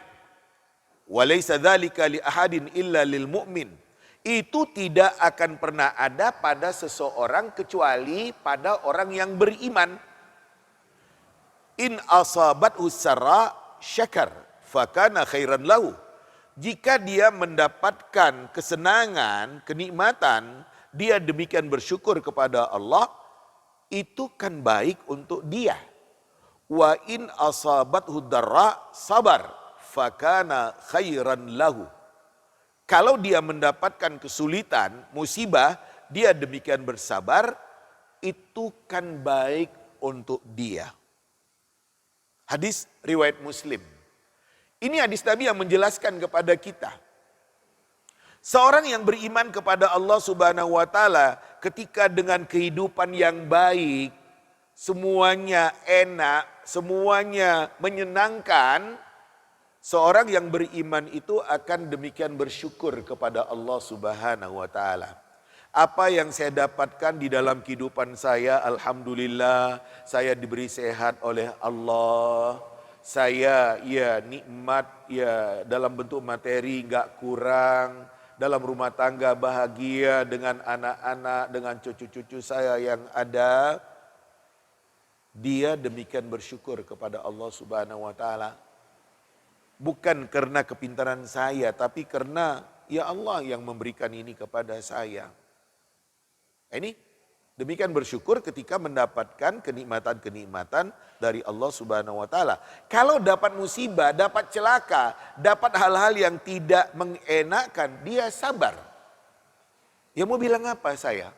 [SPEAKER 1] Walaysa dzalika li ahadin illa lil mu'min. Itu tidak akan pernah ada pada seseorang kecuali pada orang yang beriman. In asabathu sarra syakar fakana khairan lahu. Jika dia mendapatkan kesenangan, kenikmatan, dia demikian bersyukur kepada Allah, itu kan baik untuk dia. Wa in asabathu darra sabar, fakana khairan lahu. Kalau dia mendapatkan kesulitan, musibah, dia demikian bersabar, itu kan baik untuk dia. Hadis riwayat Muslim. Ini hadis Nabi yang menjelaskan kepada kita. Seorang yang beriman kepada Allah Subhanahu wa taala ketika dengan kehidupan yang baik, semuanya enak, semuanya menyenangkan, seorang yang beriman itu akan demikian bersyukur kepada Allah Subhanahu wa taala. Apa yang saya dapatkan di dalam kehidupan saya, alhamdulillah, saya diberi sehat oleh Allah. Saya ya nikmat ya dalam bentuk materi enggak kurang, dalam rumah tangga bahagia dengan anak-anak, dengan cucu-cucu saya yang ada. Dia demikian bersyukur kepada Allah Subhanahu wa taala. Bukan karena kepintaran saya, tapi karena ya Allah yang memberikan ini kepada saya. Ini demikian bersyukur ketika mendapatkan kenikmatan-kenikmatan dari Allah Subhanahu wa taala. Kalau dapat musibah, dapat celaka, dapat hal-hal yang tidak mengenakan, dia sabar. Ya mau bilang apa saya?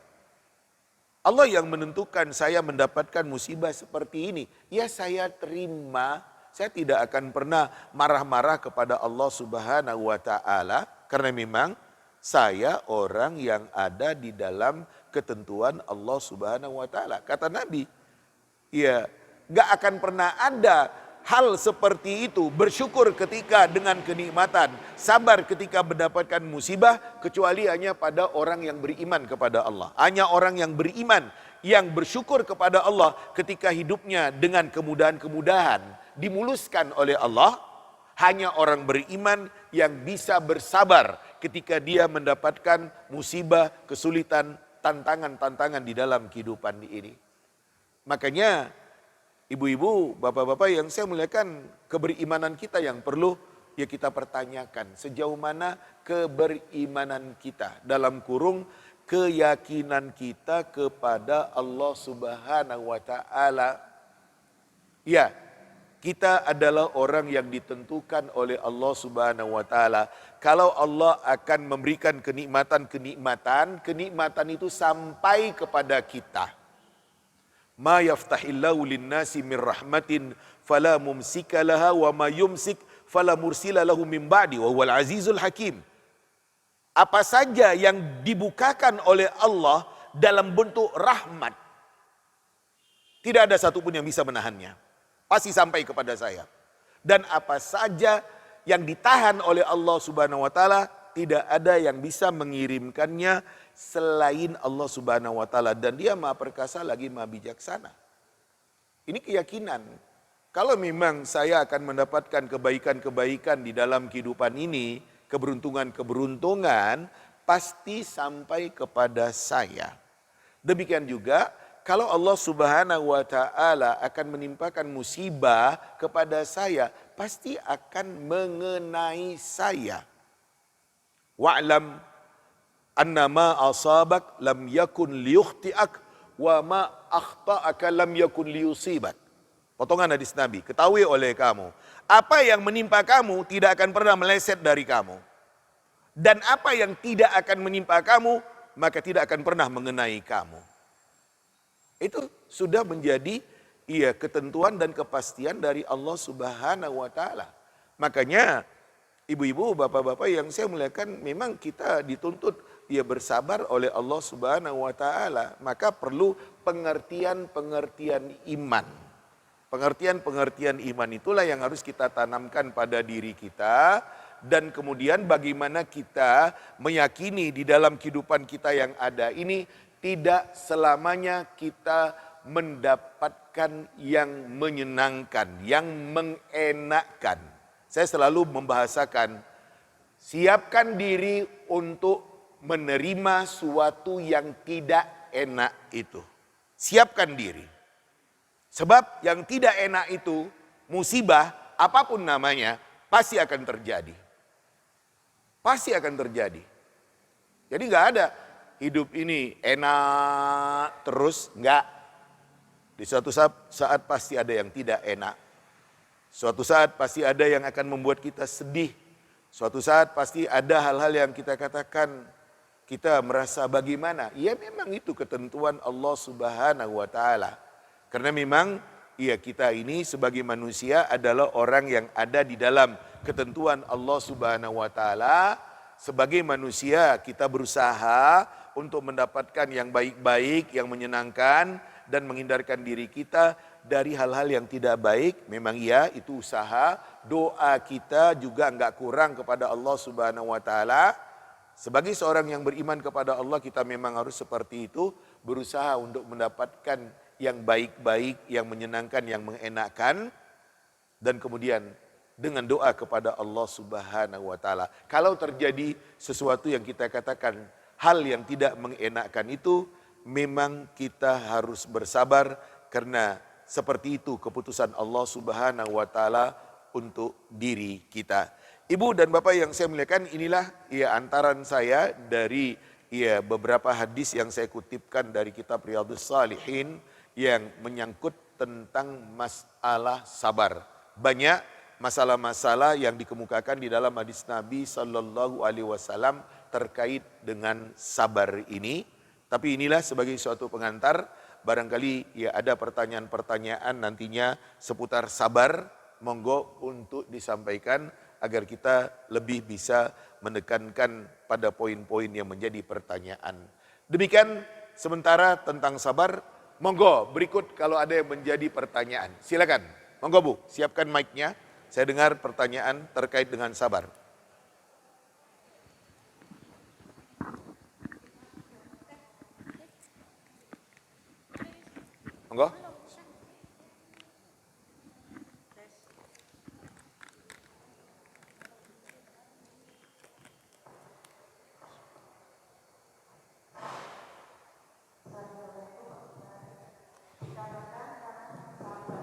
[SPEAKER 1] Allah yang menentukan saya mendapatkan musibah seperti ini. Ya saya terima, saya tidak akan pernah marah-marah kepada Allah Subhanahu wa taala karena memang saya orang yang ada di dalam ketentuan Allah Subhanahu wa taala. Kata Nabi, ya gak akan pernah ada hal seperti itu, bersyukur ketika dengan kenikmatan, sabar ketika mendapatkan musibah, kecuali hanya pada orang yang beriman kepada Allah. Hanya orang yang beriman yang bersyukur kepada Allah ketika hidupnya dengan kemudahan-kemudahan dimuluskan oleh Allah. Hanya orang beriman yang bisa bersabar ketika dia mendapatkan musibah, kesulitan, tantangan-tantangan di dalam kehidupan ini. Makanya ibu-ibu, bapak-bapak yang saya muliakan, keberimanan kita yang perlu ya kita pertanyakan. Sejauh mana keberimanan kita? Dalam kurung, keyakinan kita kepada Allah Subhanahu wa taala. Ya, kita adalah orang yang ditentukan oleh Allah Subhanahu wa taala. Kalau Allah akan memberikan kenikmatan itu sampai kepada kita. Ma yaftahillahu lin-nasi min rahmatin fala mumsika laha wa ma yumsik fala mursila lahu min ba'di wa huwal azizul hakim. Apa saja yang dibukakan oleh Allah dalam bentuk rahmat, tidak ada satupun yang bisa menahannya. Pasti sampai kepada saya. Dan apa saja yang ditahan oleh Allah Subhanahu wa taala, tidak ada yang bisa mengirimkannya selain Allah Subhanahu wa taala, dan Dia Maha Perkasa lagi Maha Bijaksana. Ini keyakinan. Kalau memang saya akan mendapatkan kebaikan-kebaikan di dalam kehidupan ini, keberuntungan-keberuntungan pasti sampai kepada saya. Demikian juga kalau Allah Subhanahu wa taala akan menimpakan musibah kepada saya, pasti akan mengenai saya. Wa'lam annama asabak lam yakun liyukhti'ak wa ma akhta'aka lam yakun liyusibak. Potongan hadis Nabi, ketahui oleh kamu, apa yang menimpa kamu tidak akan pernah meleset dari kamu. Dan apa yang tidak akan menimpa kamu, maka tidak akan pernah mengenai kamu. Itu sudah menjadi ketentuan dan kepastian dari Allah Subhanahu wa taala. Makanya ibu-ibu, bapak-bapak yang saya muliakan, memang kita dituntut bersabar oleh Allah Subhanahu wa taala. Maka perlu pengertian-pengertian iman. Pengertian-pengertian iman itulah yang harus kita tanamkan pada diri kita, dan kemudian bagaimana kita meyakini di dalam kehidupan kita yang ada ini tidak selamanya kita mendapatkan yang menyenangkan, yang mengenakkan. Saya selalu membahasakan, siapkan diri untuk menerima suatu yang tidak enak itu. Siapkan diri. Sebab yang tidak enak itu, musibah, apapun namanya, pasti akan terjadi. Pasti akan terjadi. Jadi nggak ada hidup ini enak terus, enggak. Di suatu saat pasti ada yang tidak enak. Suatu saat pasti ada yang akan membuat kita sedih. Suatu saat pasti ada hal-hal yang kita katakan, kita merasa bagaimana. Ya memang itu ketentuan Allah Subhanahu wa taala. Karena memang kita ini sebagai manusia adalah orang yang ada di dalam ketentuan Allah Subhanahu wa taala. Sebagai manusia kita berusaha untuk mendapatkan yang baik-baik, yang menyenangkan, dan menghindarkan diri kita dari hal-hal yang tidak baik. Memang itu usaha, doa kita juga enggak kurang kepada Allah Subhanahu wa taala. Sebagai seorang yang beriman kepada Allah, kita memang harus seperti itu, berusaha untuk mendapatkan yang baik-baik, yang menyenangkan, yang mengenakkan, dan kemudian dengan doa kepada Allah Subhanahu wa taala. Kalau terjadi sesuatu yang kita katakan hal yang tidak mengenakkan itu, memang kita harus bersabar, karena seperti itu keputusan Allah Subhanahu wa taala untuk diri kita. Ibu dan Bapak yang saya muliakan, inilah antaran saya dari beberapa hadis yang saya kutipkan dari kitab Riyadhus Shalihin yang menyangkut tentang masalah sabar. Banyak masalah-masalah yang dikemukakan di dalam hadis Nabi Sallallahu Alaihi Wasallam terkait dengan sabar ini. Tapi inilah sebagai suatu pengantar, barangkali ada pertanyaan-pertanyaan nantinya seputar sabar, monggo untuk disampaikan agar kita lebih bisa menekankan pada poin-poin yang menjadi pertanyaan. Demikian sementara tentang sabar, monggo berikut kalau ada yang menjadi pertanyaan. Silakan, monggo Bu, siapkan mic-nya. Saya dengar pertanyaan terkait dengan sabar. Monggo.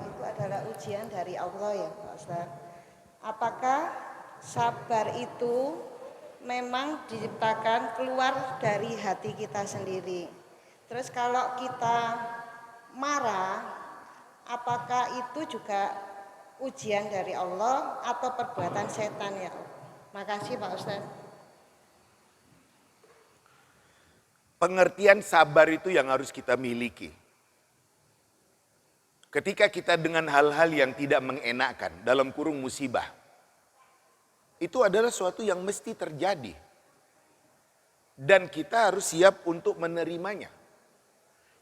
[SPEAKER 2] Itu adalah ujian dari Allah ya Pak Ustaz. Apakah sabar itu memang diciptakan keluar dari hati kita sendiri. Terus kalau kita marah, apakah itu juga ujian dari Allah atau perbuatan setan ya? Makasih Pak Ustadz.
[SPEAKER 1] Pengertian sabar itu yang harus kita miliki. Ketika kita dengan hal-hal yang tidak mengenakan, dalam kurung musibah, itu adalah suatu yang mesti terjadi. Dan kita harus siap untuk menerimanya.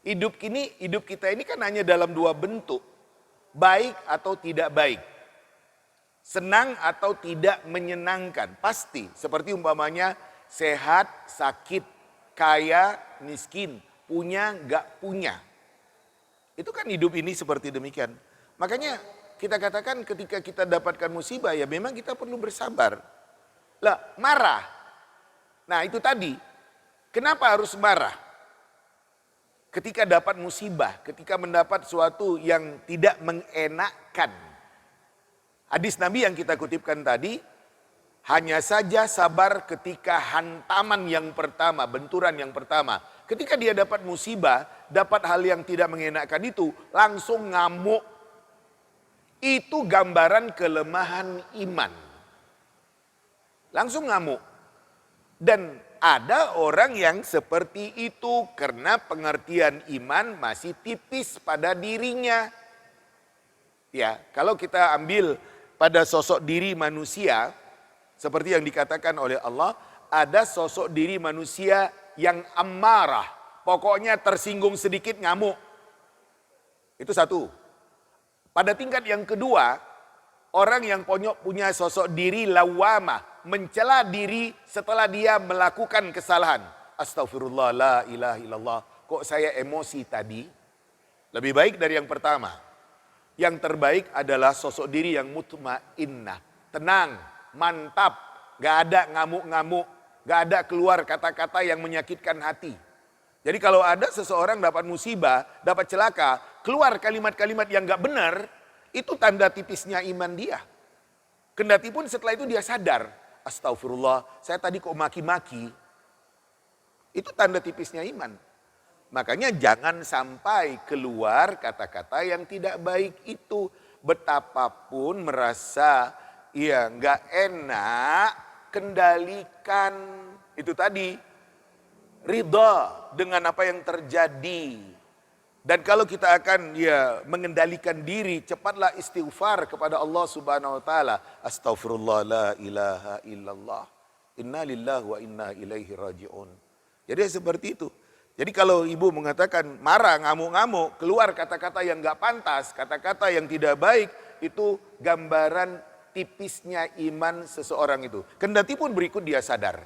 [SPEAKER 1] Hidup kita ini kan hanya dalam dua bentuk. Baik atau tidak baik. Senang atau tidak menyenangkan. Pasti, seperti umpamanya sehat, sakit, kaya, miskin, punya, gak punya. Itu kan hidup ini seperti demikian. Makanya kita katakan ketika kita dapatkan musibah ya memang kita perlu bersabar. Lah marah. Nah itu tadi. Kenapa harus marah? Ketika dapat musibah, ketika mendapat sesuatu yang tidak mengenakkan. Hadis Nabi yang kita kutipkan tadi, hanya saja sabar ketika hantaman yang pertama, benturan yang pertama. Ketika dia dapat musibah, dapat hal yang tidak mengenakkan itu, langsung ngamuk. Itu gambaran kelemahan iman. Langsung ngamuk. Dan ada orang yang seperti itu karena pengertian iman masih tipis pada dirinya. Ya, kalau kita ambil pada sosok diri manusia, seperti yang dikatakan oleh Allah, ada sosok diri manusia yang amarah. Pokoknya tersinggung sedikit ngamuk. Itu satu. Pada tingkat yang kedua, orang yang punya sosok diri lawamah. Mencela diri setelah dia melakukan kesalahan. Astagfirullah, la ilaha illallah. Kok saya emosi tadi? Lebih baik dari yang pertama. Yang terbaik adalah sosok diri yang mutmainnah. Tenang, mantap, gak ada ngamuk-ngamuk, gak ada keluar kata-kata yang menyakitkan hati. Jadi kalau ada seseorang dapat musibah, dapat celaka, keluar kalimat-kalimat yang gak benar, itu tanda tipisnya iman dia. Kendati pun setelah itu dia sadar, astagfirullah, saya tadi kok maki-maki. Itu tanda tipisnya iman. Makanya jangan sampai keluar kata-kata yang tidak baik itu. Betapapun merasa ya nggak enak, kendalikan. Itu tadi, ridha dengan apa yang terjadi. Dan kalau kita akan mengendalikan diri, cepatlah istighfar kepada Allah Subhanahu wa taala. Astaghfirullah la ilaha illallah. Inna lillahi wa inna ilaihi rajiun. Jadi seperti itu. Jadi kalau ibu mengatakan marah, ngamuk-ngamuk, keluar kata-kata yang enggak pantas, kata-kata yang tidak baik, itu gambaran tipisnya iman seseorang itu. Kendati pun berikut dia sadar.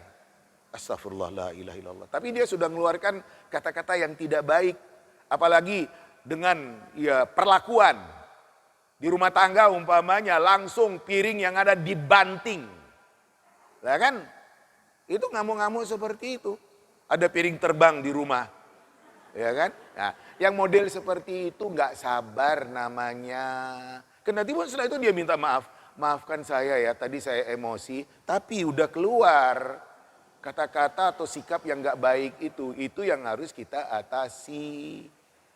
[SPEAKER 1] Astaghfirullah la ilaha illallah. Tapi dia sudah mengeluarkan kata-kata yang tidak baik. Apalagi dengan perlakuan di rumah tangga umpamanya langsung piring yang ada dibanting. Lah kan? Itu ngamuk-ngamuk seperti itu. Ada piring terbang di rumah. Ya kan? Nah, yang model seperti itu nggak sabar namanya. Kendati pun setelah itu dia minta maaf. Maafkan saya ya, tadi saya emosi, tapi udah keluar kata-kata atau sikap yang nggak baik itu yang harus kita atasi.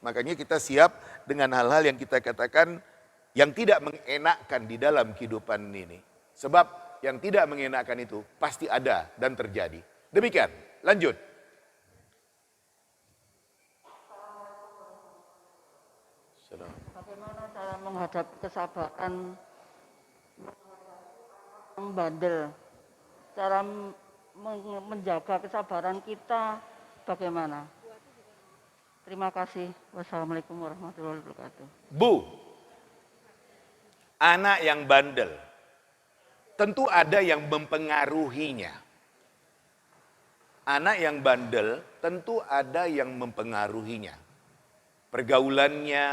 [SPEAKER 1] Makanya kita siap dengan hal-hal yang kita katakan yang tidak mengenakkan di dalam kehidupan ini. Sebab yang tidak mengenakkan itu pasti ada dan terjadi. Demikian, lanjut.
[SPEAKER 3] Bagaimana cara menghadapi kesabaran yang bandel? Cara menjaga kesabaran kita bagaimana? Terima kasih. Wassalamualaikum warahmatullahi wabarakatuh.
[SPEAKER 1] Bu, anak yang bandel, tentu ada yang mempengaruhinya. Anak yang bandel tentu ada yang mempengaruhinya. Pergaulannya,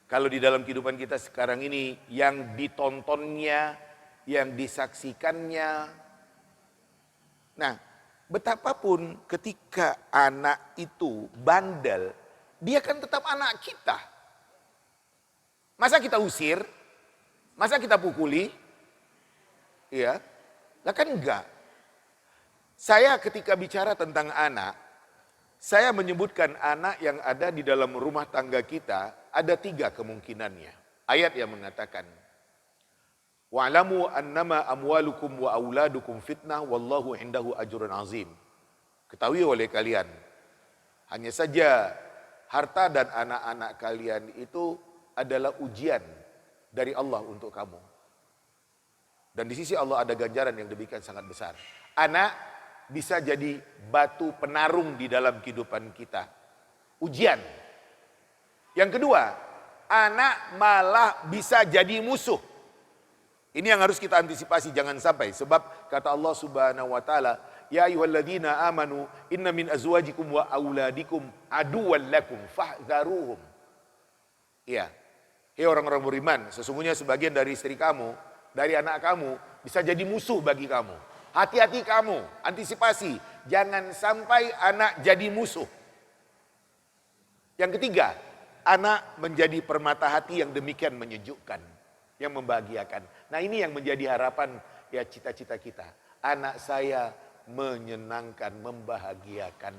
[SPEAKER 1] kalau di dalam kehidupan kita sekarang ini, yang ditontonnya, yang disaksikannya. Nah, betapapun ketika anak itu bandel, dia kan tetap anak kita. Masa kita usir? Masa kita pukuli? Iya, lah kan enggak. Saya ketika bicara tentang anak, saya menyebutkan anak yang ada di dalam rumah tangga kita ada 3 kemungkinannya. Ayat yang mengatakan, wa'lamu annama amwalukum wa auladukum fitnah wallahu indahu ajrun azim. Ketahui oleh kalian, hanya saja harta dan anak-anak kalian itu adalah ujian dari Allah untuk kamu. Dan di sisi Allah ada ganjaran yang demikian sangat besar. Anak bisa jadi batu penarung di dalam kehidupan kita. Ujian. Yang kedua, anak malah bisa jadi musuh. Ini yang harus kita antisipasi, jangan sampai. Sebab kata Allah Subhanahu wa taala, ya ayyuhalladzina amanu inna min azwajikum wa auladikum aduwwan lakum fahdharuhum. Iya. Hei orang-orang beriman, sesungguhnya sebagian dari istri kamu, dari anak kamu bisa jadi musuh bagi kamu. Hati-hati kamu, antisipasi, jangan sampai anak jadi musuh. Yang ketiga, anak menjadi permata hati yang demikian menyejukkan, yang membahagiakan. Nah, ini yang menjadi harapan ya cita-cita kita. Anak saya menyenangkan, membahagiakan.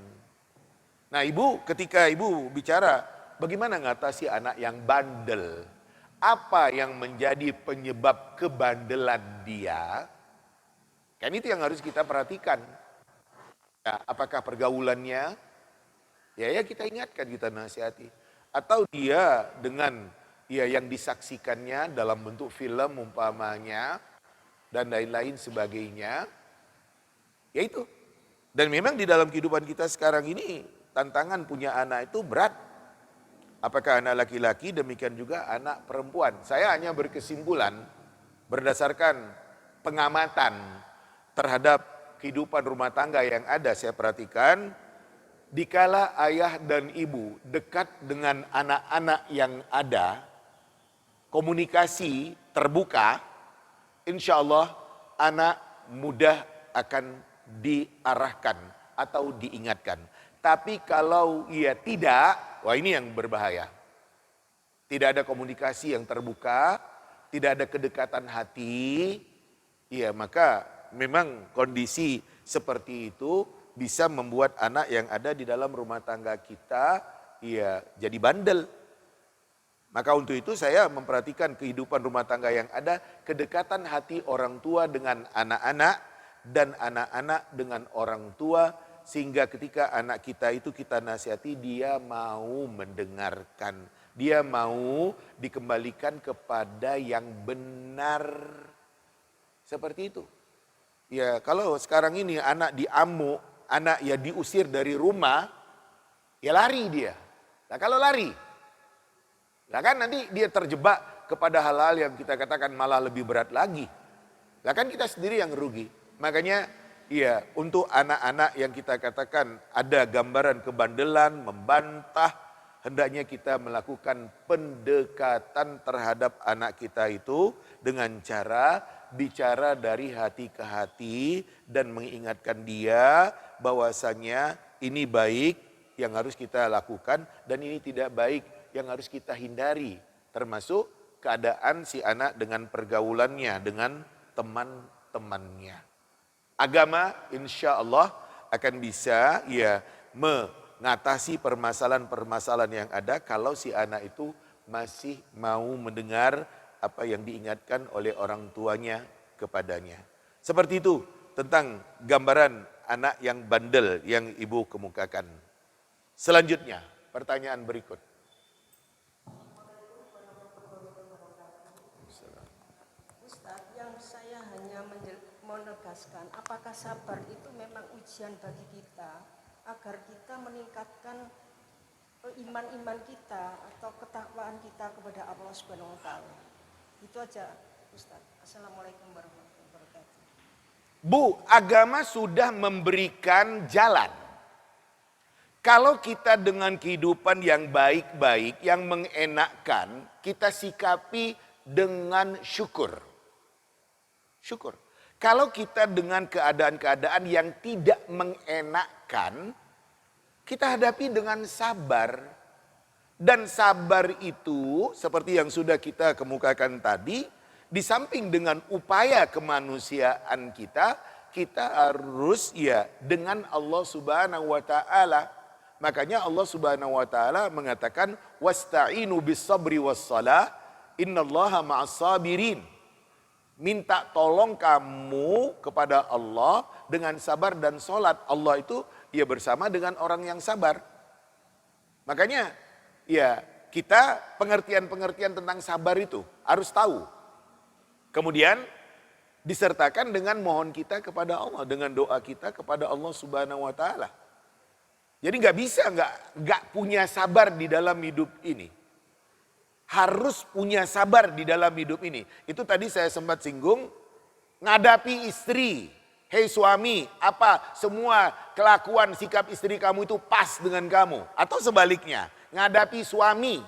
[SPEAKER 1] Nah, ibu ketika ibu bicara bagaimana mengatasi anak yang bandel, apa yang menjadi penyebab kebandelan dia? Kan itu yang harus kita perhatikan. Ya, apakah pergaulannya? Ya kita ingatkan, kita nasihati. Atau dia dengan ya yang disaksikannya dalam bentuk film umpamanya dan lain-lain sebagainya. Ya itu. Dan memang di dalam kehidupan kita sekarang ini tantangan punya anak itu berat. Apakah anak laki-laki, demikian juga anak perempuan. Saya hanya berkesimpulan berdasarkan pengamatan terhadap kehidupan rumah tangga yang ada. Saya perhatikan, dikala ayah dan ibu dekat dengan anak-anak yang ada, komunikasi terbuka, insya Allah anak mudah akan diarahkan atau diingatkan. Tapi kalau ia tidak, wah ini yang berbahaya. Tidak ada komunikasi yang terbuka, tidak ada kedekatan hati, ya maka memang kondisi seperti itu bisa membuat anak yang ada di dalam rumah tangga kita ya jadi bandel. Maka untuk itu saya memperhatikan kehidupan rumah tangga yang ada, kedekatan hati orang tua dengan anak-anak dan anak-anak dengan orang tua, sehingga ketika anak kita itu kita nasihati dia mau mendengarkan, dia mau dikembalikan kepada yang benar. Seperti itu. Ya kalau sekarang ini anak diamuk, anak ya diusir dari rumah, ya lari dia. Nah kalau lari, nah kan nanti dia terjebak kepada hal-hal yang kita katakan malah lebih berat lagi. Nah kan kita sendiri yang rugi. Makanya ya untuk anak-anak yang kita katakan ada gambaran kebandelan, membantah, hendaknya kita melakukan pendekatan terhadap anak kita itu dengan cara bicara dari hati ke hati dan mengingatkan dia bahwasanya ini baik yang harus kita lakukan dan ini tidak baik yang harus kita hindari, termasuk keadaan si anak dengan pergaulannya, dengan teman-temannya. Agama insya Allah akan bisa ya mengatasi permasalahan-permasalahan yang ada kalau si anak itu masih mau mendengar apa yang diingatkan oleh orang tuanya kepadanya. Seperti itu tentang gambaran anak yang bandel yang ibu kemukakan. Selanjutnya, pertanyaan berikut.
[SPEAKER 2] Ustadz, yang saya hanya menegaskan, apakah sabar itu memang ujian bagi kita agar kita meningkatkan iman-iman kita atau ketakwaan kita kepada Allah Subhanahu wa taala. Itu aja Ustaz. Assalamualaikum warahmatullahi wabarakatuh.
[SPEAKER 1] Bu, agama sudah memberikan jalan. Kalau kita dengan kehidupan yang baik-baik, yang mengenakkan, kita sikapi dengan syukur. Syukur. Kalau kita dengan keadaan-keadaan yang tidak mengenakkan, kita hadapi dengan sabar. Dan sabar itu seperti yang sudah kita kemukakan tadi, di samping dengan upaya kemanusiaan kita, kita harus ya dengan Allah Subhanahu wa taala. Makanya Allah Subhanahu wa taala mengatakan wasta'inu bis sabri was salah innallaha ma'as sabirin. Minta tolong kamu kepada Allah dengan sabar dan sholat. Allah itu ya bersama dengan orang yang sabar. Makanya ya kita pengertian-pengertian tentang sabar itu harus tahu. Kemudian disertakan dengan mohon kita kepada Allah, dengan doa kita kepada Allah Subhanahu wa taala. Jadi nggak bisa nggak punya sabar di dalam hidup ini. Harus punya sabar di dalam hidup ini. Itu tadi saya sempat singgung, ngadapi istri. Hei suami, apa semua kelakuan sikap istri kamu itu pas dengan kamu? Atau sebaliknya, ngadapi suami.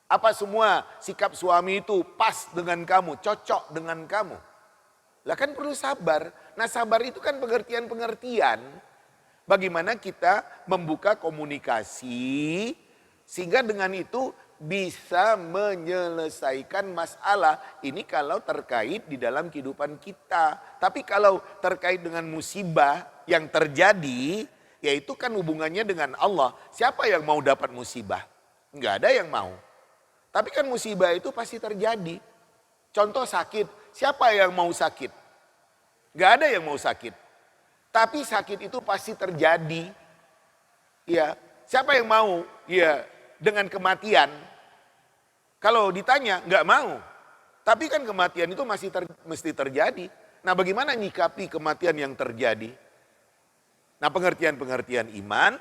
[SPEAKER 1] Apa semua sikap suami itu pas dengan kamu, cocok dengan kamu? Lah kan perlu sabar. Nah sabar itu kan pengertian-pengertian. Bagaimana kita membuka komunikasi, sehingga dengan itu bisa menyelesaikan masalah ini kalau terkait di dalam kehidupan kita. Tapi kalau terkait dengan musibah yang terjadi, yaitu kan hubungannya dengan Allah. Siapa yang mau dapat musibah? Enggak ada yang mau. Tapi kan musibah itu pasti terjadi. Contoh sakit, siapa yang mau sakit? Enggak ada yang mau sakit. Tapi sakit itu pasti terjadi. Ya, siapa yang mau? Ya, dengan kematian. Kalau ditanya nggak mau, tapi kan kematian itu mesti terjadi. Nah bagaimana nyikapi kematian yang terjadi? Nah pengertian-pengertian iman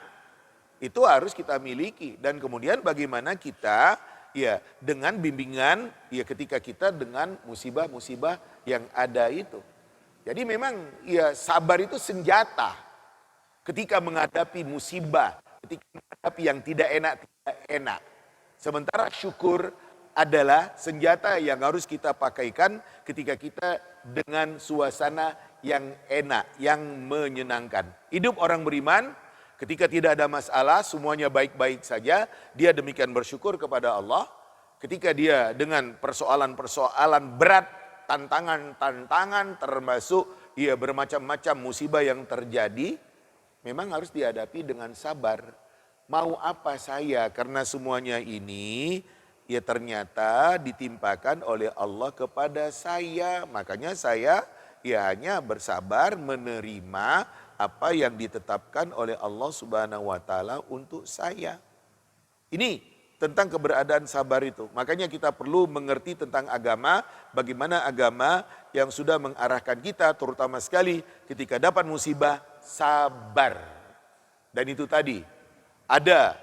[SPEAKER 1] itu harus kita miliki. Dan kemudian bagaimana kita ya dengan bimbingan ya ketika kita dengan musibah-musibah yang ada itu. Jadi memang ya sabar itu senjata ketika menghadapi musibah, ketika menghadapi yang tidak enak. Sementara syukur adalah senjata yang harus kita pakaikan ketika kita dengan suasana yang enak, yang menyenangkan. Hidup orang beriman ketika tidak ada masalah, semuanya baik-baik saja, dia demikian bersyukur kepada Allah. Ketika dia dengan persoalan-persoalan berat, tantangan-tantangan termasuk ya bermacam-macam musibah yang terjadi, memang harus dihadapi dengan sabar. Mau apa saya karena semuanya ini ya ternyata ditimpakan oleh Allah kepada saya. Makanya saya ya hanya bersabar menerima apa yang ditetapkan oleh Allah Subhanahu wa taala untuk saya. Ini tentang keberadaan sabar itu. Makanya kita perlu mengerti tentang agama, bagaimana agama yang sudah mengarahkan kita terutama sekali ketika dapat musibah sabar. Dan itu tadi ada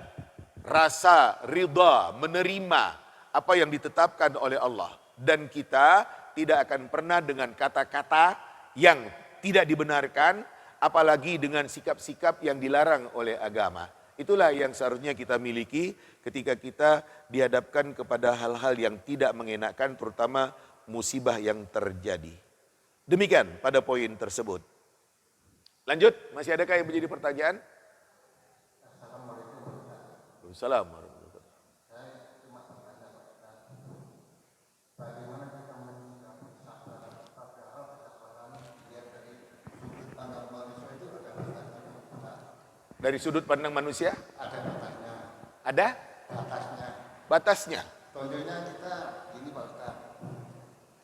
[SPEAKER 1] rasa ridha, menerima apa yang ditetapkan oleh Allah. Dan kita tidak akan pernah dengan kata-kata yang tidak dibenarkan, apalagi dengan sikap-sikap yang dilarang oleh agama. Itulah yang seharusnya kita miliki ketika kita dihadapkan kepada hal-hal yang tidak mengenakan, terutama musibah yang terjadi. Demikian pada poin tersebut. Lanjut, masih adakah yang menjadi pertanyaan? Assalamualaikum warahmatullahi wabarakatuh. Dari sudut pandang manusia?
[SPEAKER 4] Ada batasnya.
[SPEAKER 1] Ada?
[SPEAKER 4] Batasnya.
[SPEAKER 1] Batasnya?
[SPEAKER 4] Contohnya kita, ini Pak Ustaz,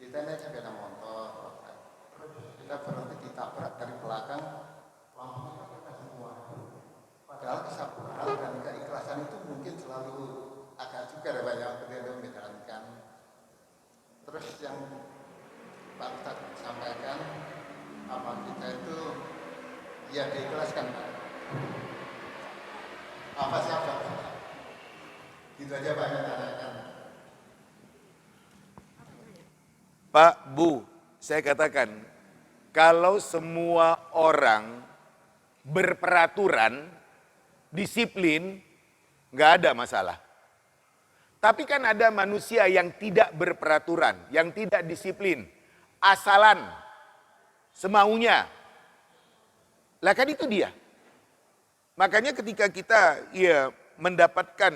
[SPEAKER 4] kita naik sepeda motor, Pak Ustaz. Terus kita berhenti ditabrak dari belakang, lampunya kita semua. Padahal kesabaran dan keikhlasan itu mungkin selalu agak juga ada banyak yang membedakan. Terus yang Pak Ustaz sampaikan, apa kita itu ya diikhlaskan Pak. Apa sahabat? Gitu aja Pak yang tanyakan.
[SPEAKER 1] Pak, Bu, saya katakan, kalau semua orang berperaturan, disiplin, nggak ada masalah. Tapi kan ada manusia yang tidak berperaturan, yang tidak disiplin, asalan, semaunya. Lah kan itu dia. Makanya ketika kita ya mendapatkan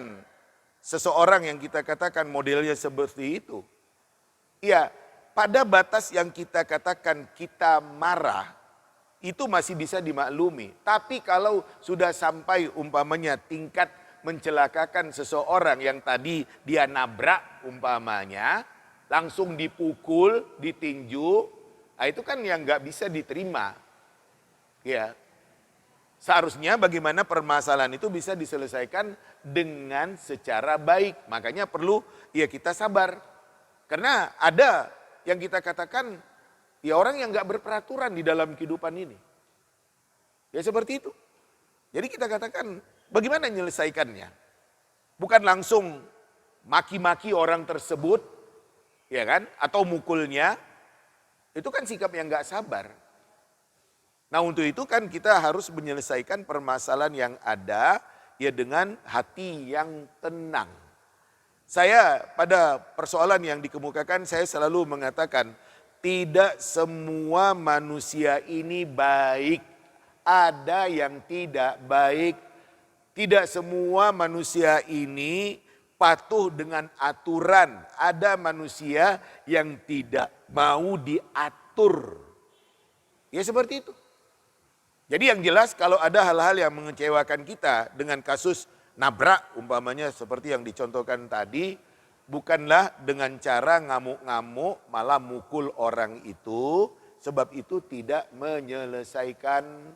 [SPEAKER 1] seseorang yang kita katakan modelnya seperti itu, ya pada batas yang kita katakan kita marah, itu masih bisa dimaklumi. Tapi kalau sudah sampai umpamanya tingkat mencelakakan seseorang yang tadi dia nabrak umpamanya, langsung dipukul, ditinju, nah itu kan yang nggak bisa diterima. Ya, seharusnya bagaimana permasalahan itu bisa diselesaikan dengan secara baik. Makanya perlu ya kita sabar. Karena ada yang kita katakan ya orang yang nggak berperaturan di dalam kehidupan ini. Ya seperti itu. Jadi kita katakan bagaimana menyelesaikannya? Bukan langsung maki-maki orang tersebut, ya kan? Atau mukulnya, itu kan sikap yang nggak sabar. Nah untuk itu kan kita harus menyelesaikan permasalahan yang ada ya dengan hati yang tenang. Saya pada persoalan yang dikemukakan saya selalu mengatakan tidak semua manusia ini baik. Ada yang tidak baik. Tidak semua manusia ini patuh dengan aturan. Ada manusia yang tidak mau diatur. Ya seperti itu. Jadi yang jelas kalau ada hal-hal yang mengecewakan kita dengan kasus nabrak umpamanya seperti yang dicontohkan tadi, bukanlah dengan cara ngamuk-ngamuk malah mukul orang itu, sebab itu tidak menyelesaikan.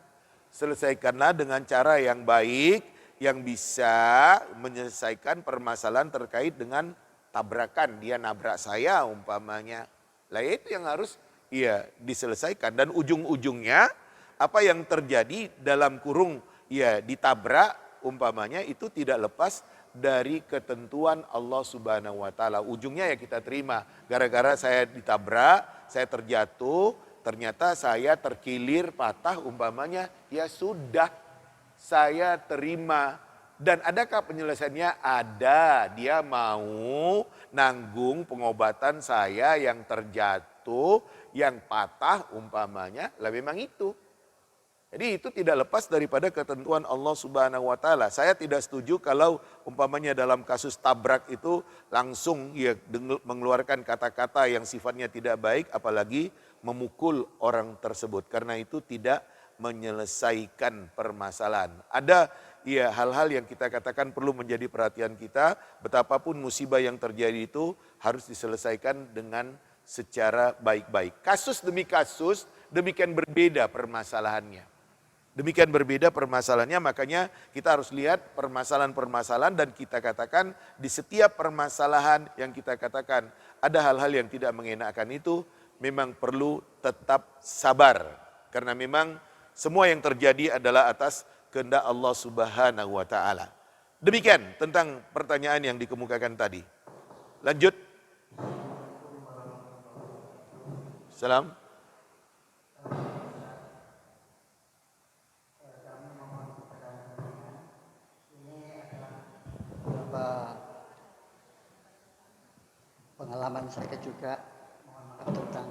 [SPEAKER 1] Selesaikanlah dengan cara yang baik yang bisa menyelesaikan permasalahan terkait dengan tabrakan. Dia nabrak saya umpamanya. Lah itu yang harus ya diselesaikan dan ujung-ujungnya apa yang terjadi dalam kurung ya ditabrak umpamanya itu tidak lepas dari ketentuan Allah Subhanahu wa taala. Ujungnya ya kita terima. Gara-gara saya ditabrak, saya terjatuh, ternyata saya terkilir, patah umpamanya, ya sudah saya terima. Dan adakah penyelesaiannya? Ada, dia mau nanggung pengobatan saya yang terjatuh, yang patah umpamanya, lah memang itu. Jadi itu tidak lepas daripada ketentuan Allah Subhanahu wa taala. Saya tidak setuju kalau umpamanya dalam kasus tabrak itu langsung ya mengeluarkan kata-kata yang sifatnya tidak baik apalagi memukul orang tersebut karena itu tidak menyelesaikan permasalahan. Ada ya hal-hal yang kita katakan perlu menjadi perhatian kita, betapapun musibah yang terjadi itu harus diselesaikan dengan secara baik-baik. Kasus demi kasus demikian berbeda permasalahannya. Demikian berbeda permasalahannya, makanya kita harus lihat permasalahan-permasalahan dan kita katakan di setiap permasalahan yang kita katakan ada hal-hal yang tidak mengenakan itu memang perlu tetap sabar. Karena memang semua yang terjadi adalah atas kehendak Allah Subhanahu wa taala. Demikian tentang pertanyaan yang dikemukakan tadi. Lanjut. Salam.
[SPEAKER 5] Pengalaman saya juga tentang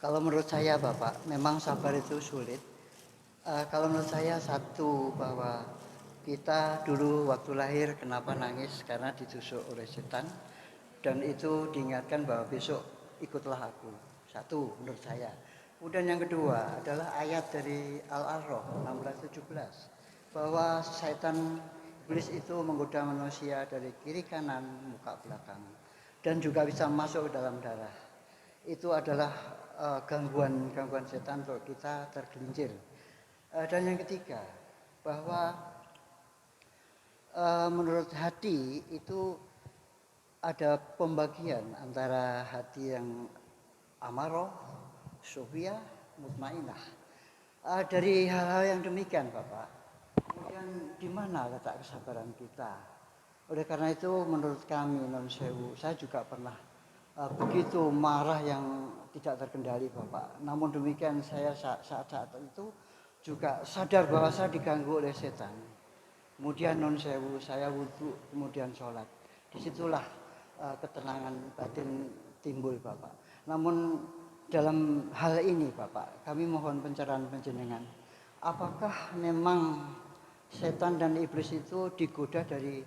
[SPEAKER 5] kalau menurut saya Bapak memang sabar itu sulit. Kalau menurut saya satu bahwa kita dulu waktu lahir kenapa nangis karena ditusuk oleh setan dan itu diingatkan bahwa besok ikutlah aku. Satu menurut saya. Kemudian yang kedua adalah ayat dari Al-A'raf 16-17 bahwa setan iblis itu menggoda manusia dari kiri kanan, muka belakang dan juga bisa masuk ke dalam darah. Itu adalah gangguan setan untuk kita tergelincir. Dan yang ketiga bahwa menurut hati itu ada pembagian antara hati yang amarah, syufiyah, mutmainah. Dari hal-hal yang demikian Bapak, kemudian di mana letak kesabaran kita? Oleh karena itu menurut kami non sewu, saya juga pernah begitu marah yang tidak terkendali Bapak. Namun demikian saya saat itu juga sadar bahwa saya diganggu oleh setan. Kemudian non sewu, saya wudhu, kemudian sholat. Disitulah ketenangan batin timbul Bapak. Namun dalam hal ini Bapak, kami mohon pencerahan panjenengan. Apakah memang setan dan iblis itu digoda dari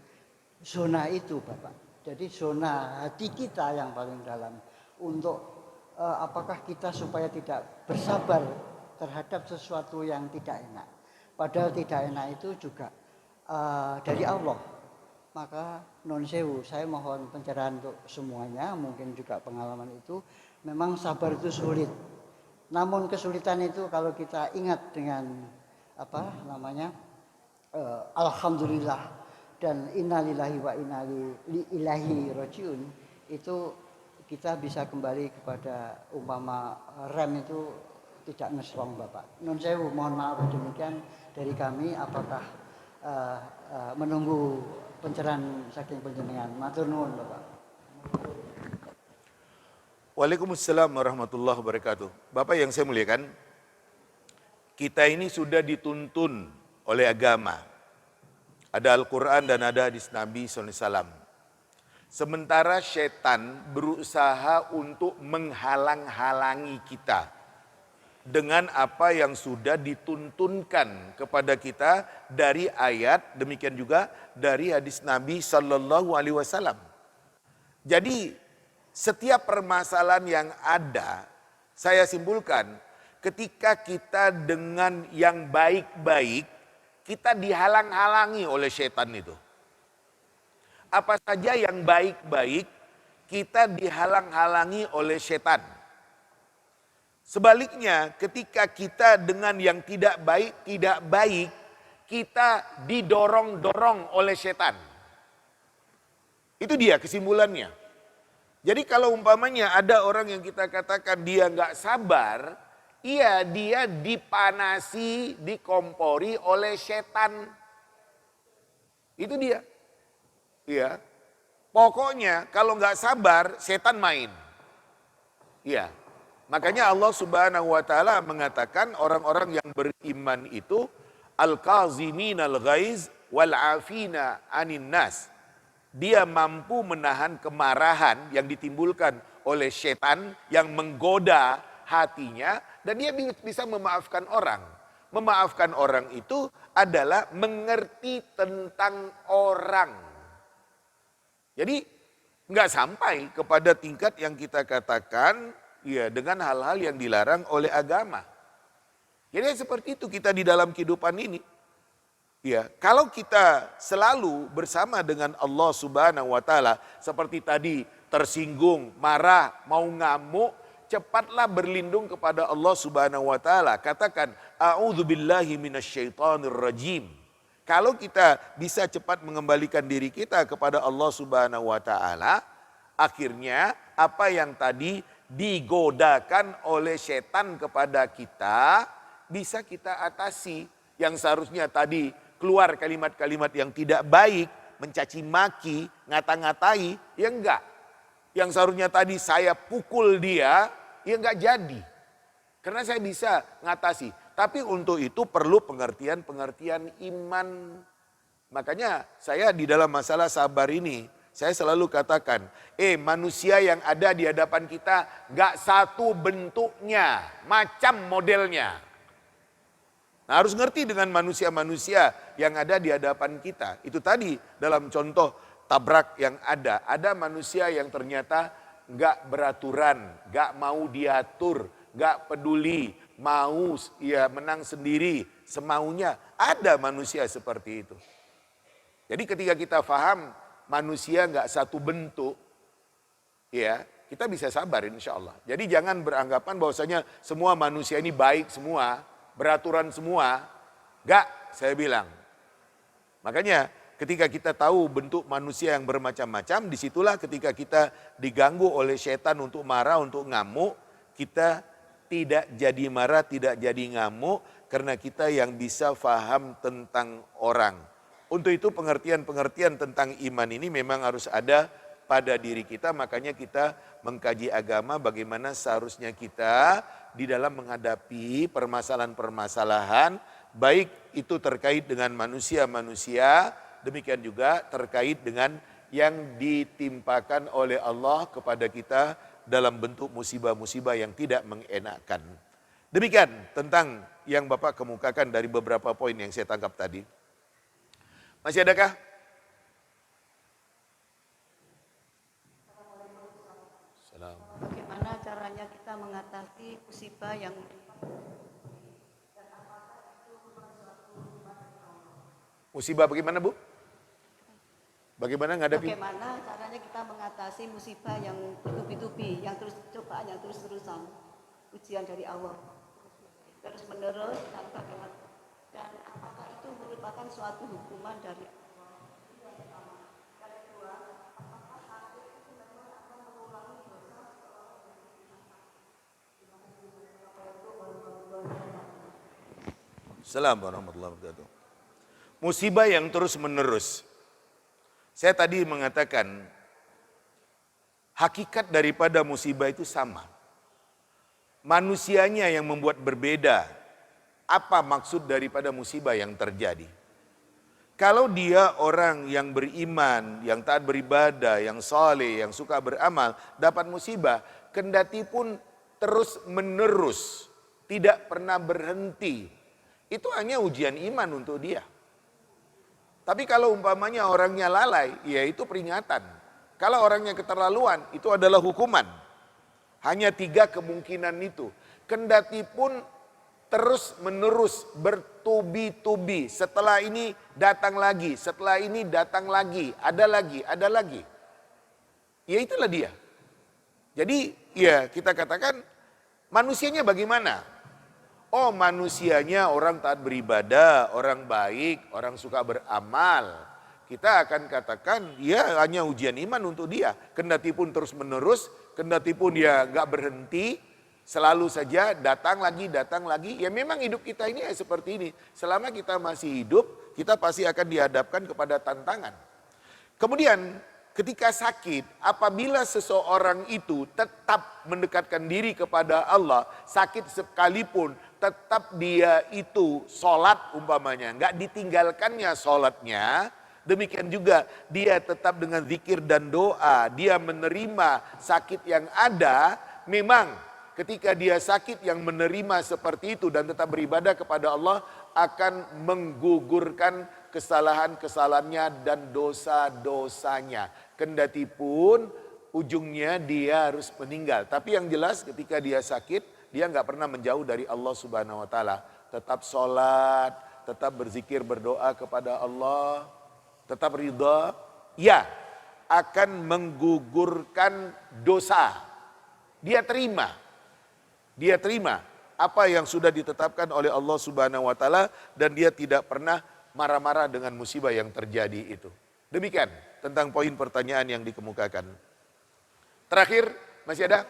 [SPEAKER 5] zona itu Bapak? Jadi zona hati kita yang paling dalam untuk apakah kita supaya tidak bersabar terhadap sesuatu yang tidak enak. Padahal tidak enak itu juga dari Allah. Maka non sewu, saya mohon pencerahan untuk semuanya, mungkin juga pengalaman itu, memang sabar itu sulit. Namun kesulitan itu kalau kita ingat dengan alhamdulillah dan innalillahi wa inna ilaihi rajiun, itu kita bisa kembali kepada umpama rem itu tidak ngeslong Bapak. Non sewu, mohon maaf demikian dari kami. Apakah menunggu pencerahan saking panjenengan? Matur nuwun Bapak.
[SPEAKER 1] Waalaikumsalam warahmatullahi wabarakatuh. Bapak yang saya muliakan, kita ini sudah dituntun oleh agama. Ada Al-Quran dan ada hadis Nabi SAW. Sementara setan berusaha untuk menghalang-halangi kita dengan apa yang sudah dituntunkan kepada kita dari ayat, demikian juga dari hadis Nabi SAW. Jadi setiap permasalahan yang ada, saya simpulkan, ketika kita dengan yang baik-baik, kita dihalang-halangi oleh setan itu. Apa saja yang baik-baik, kita dihalang-halangi oleh setan. Sebaliknya, ketika kita dengan yang tidak baik, kita didorong-dorong oleh setan. Itu dia kesimpulannya. Jadi kalau umpamanya ada orang yang kita katakan dia nggak sabar, iya dia dipanasi, dikompori oleh setan. Itu dia. Iya. Pokoknya kalau nggak sabar, setan main. Iya. Makanya Allah Subhanahu wa taala mengatakan orang-orang yang beriman itu al-kaziminal ghaiz wal afina 'anin nas. Dia mampu menahan kemarahan yang ditimbulkan oleh setan yang menggoda hatinya dan dia bisa memaafkan orang. Memaafkan orang itu adalah mengerti tentang orang. Jadi nggak sampai kepada tingkat yang kita katakan ya dengan hal-hal yang dilarang oleh agama. Jadi seperti itu kita di dalam kehidupan ini. Ya, kalau kita selalu bersama dengan Allah Subhanahu wa taala seperti tadi tersinggung, marah, mau ngamuk, cepatlah berlindung kepada Allah Subhanahu wa taala. Katakan a'udzubillahi minasyaitonir rajim. Kalau kita bisa cepat mengembalikan diri kita kepada Allah Subhanahu wa taala, akhirnya apa yang tadi digodakan oleh setan kepada kita bisa kita atasi. Yang seharusnya tadi keluar kalimat-kalimat yang tidak baik, mencaci maki, ngata-ngatai, ya enggak. Yang seharusnya tadi saya pukul dia, ya enggak jadi. Karena saya bisa ngatasi. Tapi untuk itu perlu pengertian-pengertian iman. Makanya saya di dalam masalah sabar ini, saya selalu katakan, manusia yang ada di hadapan kita enggak satu bentuknya, macam modelnya. Nah, harus ngerti dengan manusia-manusia yang ada di hadapan kita. Itu tadi dalam contoh tabrak yang ada. Ada manusia yang ternyata gak beraturan, gak mau diatur, gak peduli, mau ya menang sendiri, semaunya. Ada manusia seperti itu. Jadi ketika kita paham manusia gak satu bentuk, ya kita bisa sabar insya Allah. Jadi jangan beranggapan bahwasanya semua manusia ini baik semua, beraturan semua, enggak, saya bilang. Makanya ketika kita tahu bentuk manusia yang bermacam-macam, disitulah ketika kita diganggu oleh setan untuk marah, untuk ngamuk, kita tidak jadi marah, tidak jadi ngamuk, karena kita yang bisa faham tentang orang. Untuk itu pengertian-pengertian tentang iman ini memang harus ada pada diri kita, makanya kita mengkaji agama bagaimana seharusnya kita di dalam menghadapi permasalahan-permasalahan, baik itu terkait dengan manusia-manusia, demikian juga terkait dengan yang ditimpakan oleh Allah kepada kita dalam bentuk musibah-musibah yang tidak mengenakkan. Demikian tentang yang Bapak kemukakan dari beberapa poin yang saya tangkap tadi. Masih adakah?
[SPEAKER 2] Bagaimana caranya
[SPEAKER 6] caranya kita mengatasi musibah yang
[SPEAKER 1] Musibah bagaimana Bu? Bagaimana ngadapi?
[SPEAKER 6] bagaimana caranya kita mengatasi musibah yang bertubi-tubi, yang terus cobaan yang terus-terusan, ujian dari Allah terus menerus, dan bagaimana, dan apakah itu merupakan suatu hukuman dari Allah?
[SPEAKER 1] Assalamualaikum warahmatullahi wabarakatuh. Musibah yang terus menerus. Saya tadi mengatakan hakikat daripada musibah itu sama. Manusianya yang membuat berbeda apa maksud daripada musibah yang terjadi. Kalau dia orang yang beriman, yang taat beribadah, yang saleh, yang suka beramal, dapat musibah, kendati pun terus menerus, tidak pernah berhenti. Itu hanya ujian iman untuk dia. Tapi kalau umpamanya orangnya lalai, ya itu peringatan. Kalau orangnya keterlaluan, itu adalah hukuman. Hanya 3 kemungkinan itu. Kendati pun terus menerus bertubi-tubi. Setelah ini datang lagi, setelah ini datang lagi, ada lagi, ada lagi. Ya itulah dia. Jadi ya kita katakan manusianya bagaimana? Oh manusianya orang taat beribadah, orang baik, orang suka beramal. Kita akan katakan ya hanya ujian iman untuk dia. Kendati pun terus menerus, kendati pun dia gak berhenti, selalu saja datang lagi. Ya memang hidup kita ini seperti ini. Selama kita masih hidup, kita pasti akan dihadapkan kepada tantangan. Kemudian ketika sakit, apabila seseorang itu tetap mendekatkan diri kepada Allah, sakit sekalipun, tetap dia itu sholat umpamanya, nggak ditinggalkannya sholatnya, demikian juga dia tetap dengan zikir dan doa, dia menerima sakit yang ada, memang ketika dia sakit yang menerima seperti itu dan tetap beribadah kepada Allah, akan menggugurkan kesalahan-kesalahannya dan dosa-dosanya. Kendati pun ujungnya dia harus meninggal. Tapi yang jelas ketika dia sakit, dia nggak pernah menjauh dari Allah Subhanahu Wa Taala. Tetap sholat, tetap berzikir berdoa kepada Allah, tetap ridha. Ya, akan menggugurkan dosa. Dia terima apa yang sudah ditetapkan oleh Allah Subhanahu Wa Taala dan dia tidak pernah marah-marah dengan musibah yang terjadi itu. Demikian tentang poin pertanyaan yang dikemukakan. Terakhir, masih ada?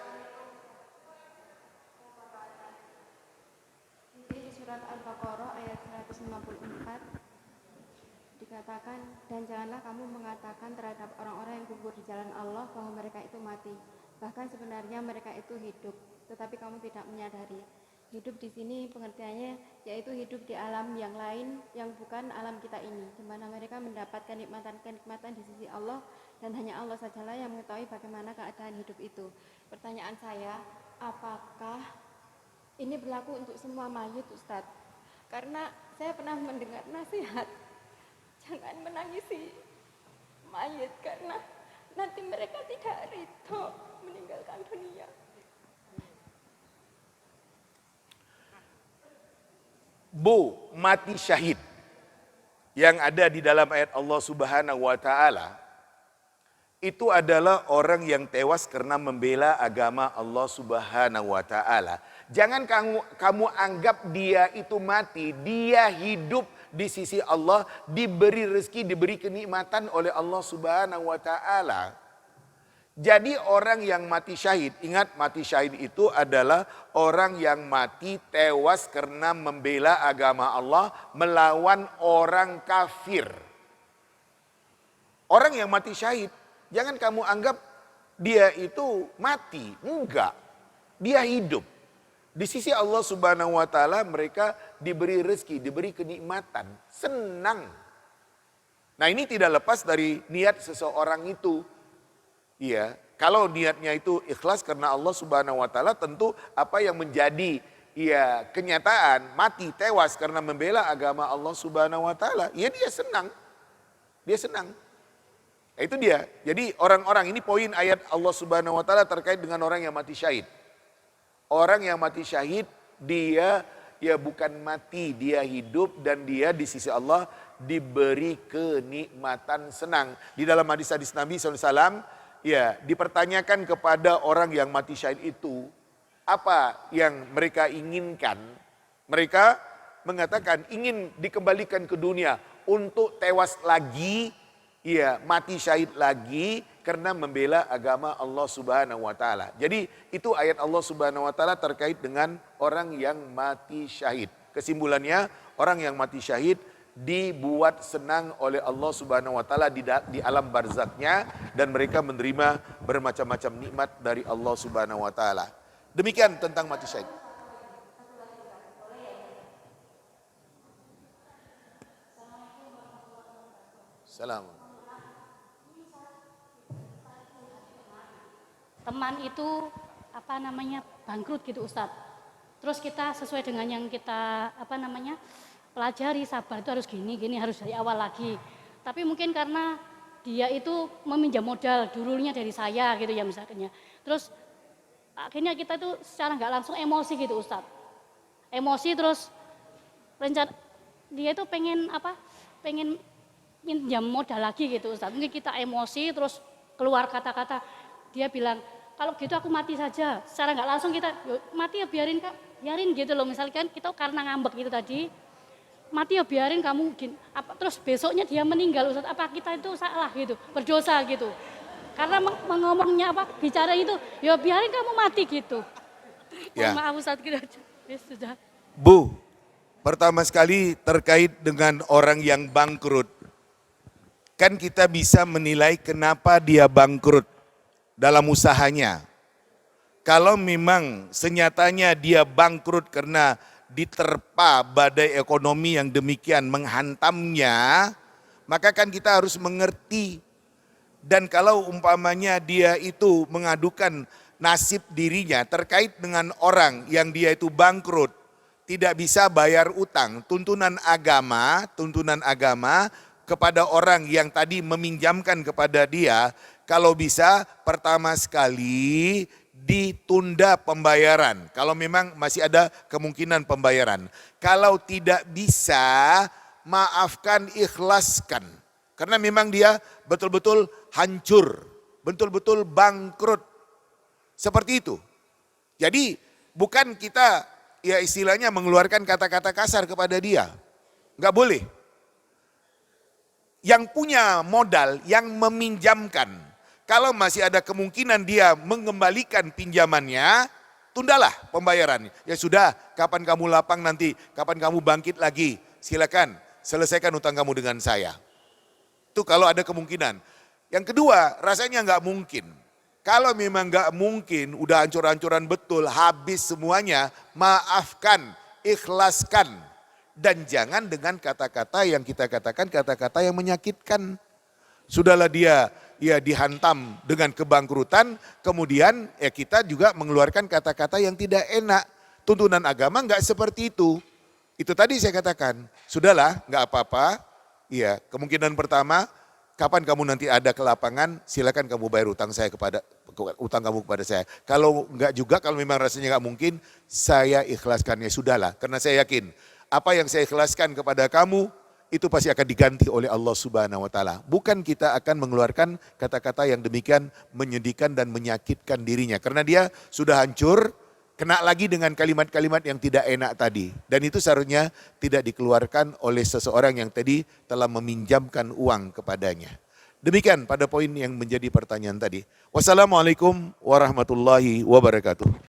[SPEAKER 7] Di surat Al-Baqarah ayat 154 dikatakan, dan janganlah kamu mengatakan terhadap orang-orang yang gugur di jalan Allah bahwa mereka itu mati. Bahkan sebenarnya mereka itu hidup, tetapi kamu tidak menyadari. Hidup di sini pengertiannya yaitu hidup di alam yang lain yang bukan alam kita ini, di mana mereka mendapatkan kenikmatan di sisi Allah dan hanya Allah sajalah yang mengetahui bagaimana keadaan hidup itu. Pertanyaan saya, apakah ini berlaku untuk semua mayit, Ustadz? Karena saya pernah mendengar nasihat, jangan menangisi mayit karena nanti mereka tidak ridho meninggalkan dunia.
[SPEAKER 1] Bu, mati syahid yang ada di dalam ayat Allah Subhanahu Wa Taala itu adalah orang yang tewas karena membela agama Allah Subhanahu Wa Taala. Jangan kamu anggap dia itu mati, dia hidup di sisi Allah, diberi rezeki, diberi kenikmatan oleh Allah Subhanahu Wa Taala. Jadi orang yang mati syahid, ingat mati syahid itu adalah orang yang mati tewas karena membela agama Allah melawan orang kafir. Orang yang mati syahid, jangan kamu anggap dia itu mati, enggak. Dia hidup. Di sisi Allah Subhanahu Wa Taala mereka diberi rezeki, diberi kenikmatan, senang. Nah ini tidak lepas dari niat seseorang itu. Iya, kalau niatnya itu ikhlas karena Allah Subhanahu Wa Taala, tentu apa yang menjadi ya kenyataan mati tewas karena membela agama Allah Subhanahu Wa Taala, ya dia senang, Itu dia. Jadi orang-orang ini poin ayat Allah Subhanahu Wa Taala terkait dengan orang yang mati syahid. Orang yang mati syahid, dia ya bukan mati, dia hidup dan dia di sisi Allah diberi kenikmatan senang. Di dalam hadis-hadis Nabi SAW, ya dipertanyakan kepada orang yang mati syahid itu, apa yang mereka inginkan? Mereka mengatakan ingin dikembalikan ke dunia untuk tewas lagi, ya mati syahid lagi karena membela agama Allah Subhanahu wa taala. Jadi itu ayat Allah Subhanahu wa taala terkait dengan orang yang mati syahid. Kesimpulannya, orang yang mati syahid dibuat senang oleh Allah Subhanahu wa taala di alam barzaknya dan mereka menerima bermacam-macam nikmat dari Allah Subhanahu wa taala. Demikian tentang mati syahid. Salam.
[SPEAKER 8] Teman itu bangkrut gitu Ustadz. Terus kita sesuai dengan yang kita pelajari, sabar itu harus gini harus dari awal lagi. Tapi mungkin karena dia itu meminjam modal dulunya dari saya gitu ya misalnya. Terus akhirnya kita tuh secara nggak langsung emosi gitu Ustadz. Emosi terus rencana dia itu pengen pinjam modal lagi gitu Ustadz. Mungkin kita emosi terus keluar kata-kata, dia bilang kalau gitu aku mati saja. Secara nggak langsung kita mati ya biarin Kak, biarin gitu loh. Misalkan kita karena ngambek gitu tadi, mati ya biarin kamu terus besoknya dia meninggal Ustadz, apa kita itu salah gitu, berdosa gitu. Karena ngomongnya bicara itu, ya biarin kamu mati gitu.
[SPEAKER 1] Ya.
[SPEAKER 8] Maaf Ustadz gitu aja. Ya, sudah.
[SPEAKER 1] Bu, pertama sekali terkait dengan orang yang bangkrut. Kan kita bisa menilai kenapa dia bangkrut dalam usahanya. Kalau memang senyatanya dia bangkrut karena diterpa badai ekonomi yang demikian menghantamnya, maka kan kita harus mengerti. Dan kalau umpamanya dia itu mengadukan nasib dirinya terkait dengan orang yang dia itu bangkrut, tidak bisa bayar utang, tuntunan agama kepada orang yang tadi meminjamkan kepada dia, kalau bisa pertama sekali ditunda pembayaran. Kalau memang masih ada kemungkinan pembayaran. Kalau tidak bisa, maafkan, ikhlaskan. Karena memang dia betul-betul hancur, betul-betul bangkrut. Seperti itu. Jadi bukan kita ya istilahnya mengeluarkan kata-kata kasar kepada dia. Enggak boleh. Yang punya modal, yang meminjamkan, kalau masih ada kemungkinan dia mengembalikan pinjamannya, tundalah pembayarannya. Ya sudah, kapan kamu lapang nanti, kapan kamu bangkit lagi, silakan selesaikan utang kamu dengan saya. Itu kalau ada kemungkinan. Yang kedua, rasanya nggak mungkin. Kalau memang nggak mungkin, udah hancur-hancuran betul, habis semuanya, maafkan, ikhlaskan. Dan jangan dengan kata-kata yang kita katakan kata-kata yang menyakitkan. Sudahlah dia ya dihantam dengan kebangkrutan, kemudian ya kita juga mengeluarkan kata-kata yang tidak enak. Tuntunan agama enggak seperti itu. Itu tadi saya katakan, sudahlah enggak apa-apa. Ya, kemungkinan pertama, kapan kamu nanti ada ke lapangan, silakan kamu bayar utang kamu kepada saya. Kalau enggak juga, kalau memang rasanya enggak mungkin, saya ikhlaskannya, sudahlah. Karena saya yakin apa yang saya ikhlaskan kepada kamu itu pasti akan diganti oleh Allah Subhanahu wa taala. Bukan kita akan mengeluarkan kata-kata yang demikian menyedihkan dan menyakitkan dirinya karena dia sudah hancur, kena lagi dengan kalimat-kalimat yang tidak enak tadi. Dan itu seharusnya tidak dikeluarkan oleh seseorang yang tadi telah meminjamkan uang kepadanya. Demikian pada poin yang menjadi pertanyaan tadi. Wassalamualaikum warahmatullahi wabarakatuh.